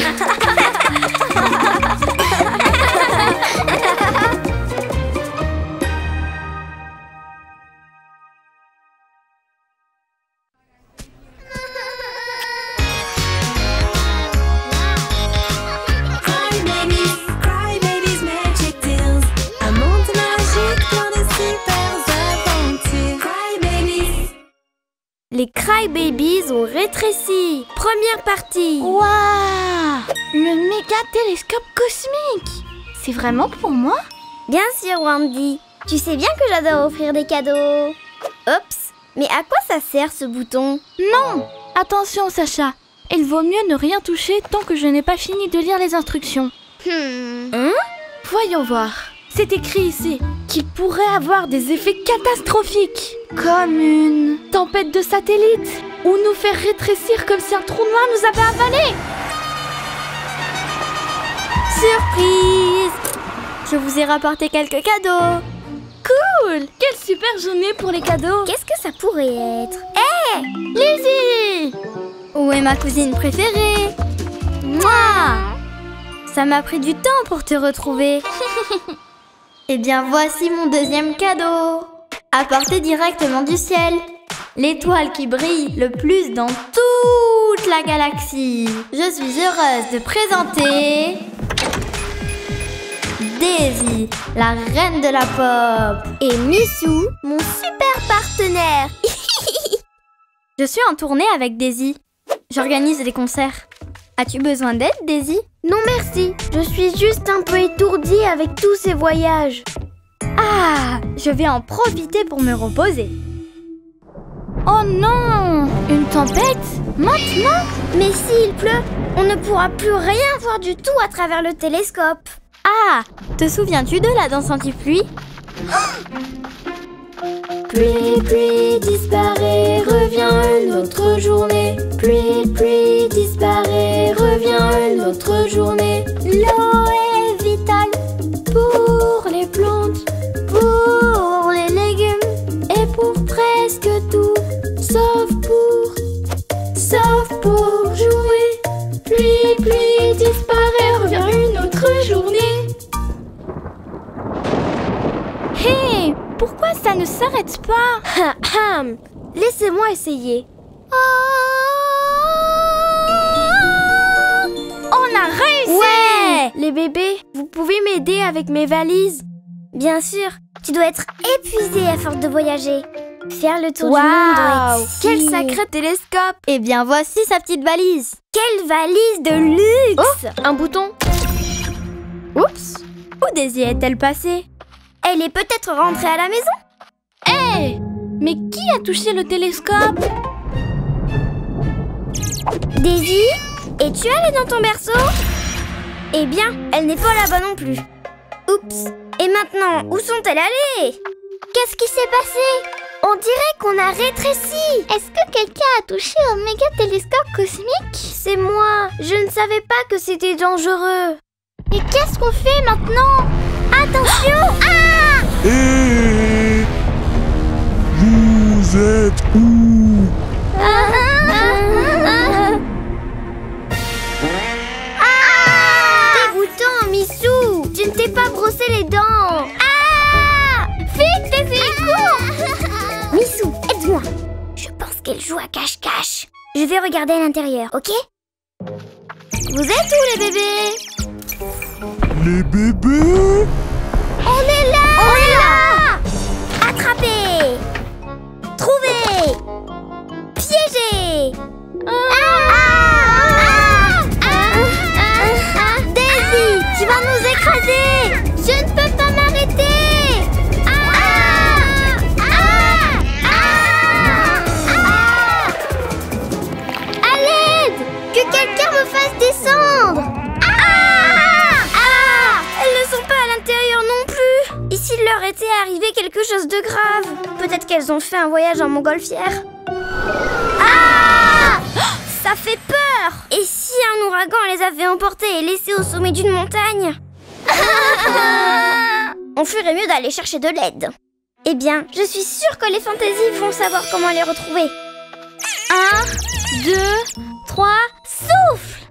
Les Crybabies ont rétréci. Première partie. Waouh! Le méga télescope cosmique! C'est vraiment pour moi? Bien sûr, Wendy. Tu sais bien que j'adore offrir des cadeaux. Oups, mais à quoi ça sert ce bouton? Non! Attention, Sacha. Il vaut mieux ne rien toucher tant que je n'ai pas fini de lire les instructions. Voyons voir. C'est écrit ici qu'il pourrait avoir des effets catastrophiques, comme une tempête de satellites, ou nous faire rétrécir comme si un trou noir nous avait avalés. Surprise! Je vous ai rapporté quelques cadeaux. Cool! Quelle super journée pour les cadeaux! Qu'est-ce que ça pourrait être? Hé! Lizzie! Où est ma cousine préférée? Moi! Ça m'a pris du temps pour te retrouver. Eh bien, voici mon deuxième cadeau. Apporté directement du ciel. L'étoile qui brille le plus dans toute la galaxie. Je suis heureuse de présenter... Daisy, la reine de la pop. Et Missou, mon super partenaire. Je suis en tournée avec Daisy. J'organise des concerts. As-tu besoin d'aide, Daisy? Non merci, je suis juste un peu étourdie avec tous ces voyages. Ah, je vais en profiter pour me reposer. Oh non! Une tempête? Maintenant? Mais s'il pleut, on ne pourra plus rien voir du tout à travers le télescope. Ah, te souviens-tu de la danse anti-pluie? Pluie, pluie, disparaît, revient une autre journée. Pluie, pluie, disparaît, revient une autre journée. L'eau est vitale pour les plantes, pour les légumes et pour presque tout, sauf pour jouer. Pluie, pluie, disparaît, revient une autre journée. Hé! Pourquoi ça ne s'arrête pas? Laissez-moi essayer. On a réussi! Ouais! Les bébés, vous pouvez m'aider avec mes valises? Bien sûr, tu dois être épuisé à force de voyager. Faire le tour du monde doit être Quel si... sacré télescope! Eh bien, voici sa petite valise. Quelle valise de luxe! Un bouton. Oups! Où Daisy est-elle passée? Elle est peut-être rentrée à la maison? Hé! Mais qui a touché le télescope? Daisy, es-tu allée dans ton berceau? Eh bien, elle n'est pas là-bas non plus. Oups! Et maintenant, où sont-elles allées? Qu'est-ce qui s'est passé? On dirait qu'on a rétréci. Est-ce que quelqu'un a touché au méga télescope cosmique? C'est moi. Je ne savais pas que c'était dangereux. Et qu'est-ce qu'on fait maintenant? Attention! Ah! Hé! Vous êtes où? Dégoûtant, Missou! Tu ne t'es pas brossé les dents! Ah! Vite, Daisy, cours! Missou, aide-moi! Je pense qu'elle joue à cache-cache. Je vais regarder à l'intérieur, ok? Vous êtes où, les bébés? Les bébés? On est là! On est là! Attrapez! Trouvez! Piégez! Daisy, tu vas nous écraser! Je ne peux pas m'arrêter! À l'aide! Que quelqu'un me fasse descendre! Elles ne sont pas à l'intérieur non plus! Et s'il leur était arrivé quelque chose de grave? Peut-être qu'elles ont fait un voyage en montgolfière. Ah! Ça fait peur! Et si un ouragan les avait emportées et laissées au sommet d'une montagne? On ferait mieux d'aller chercher de l'aide. Eh bien, je suis sûre que les fantaisies vont savoir comment les retrouver. 1, 2, 3, souffle!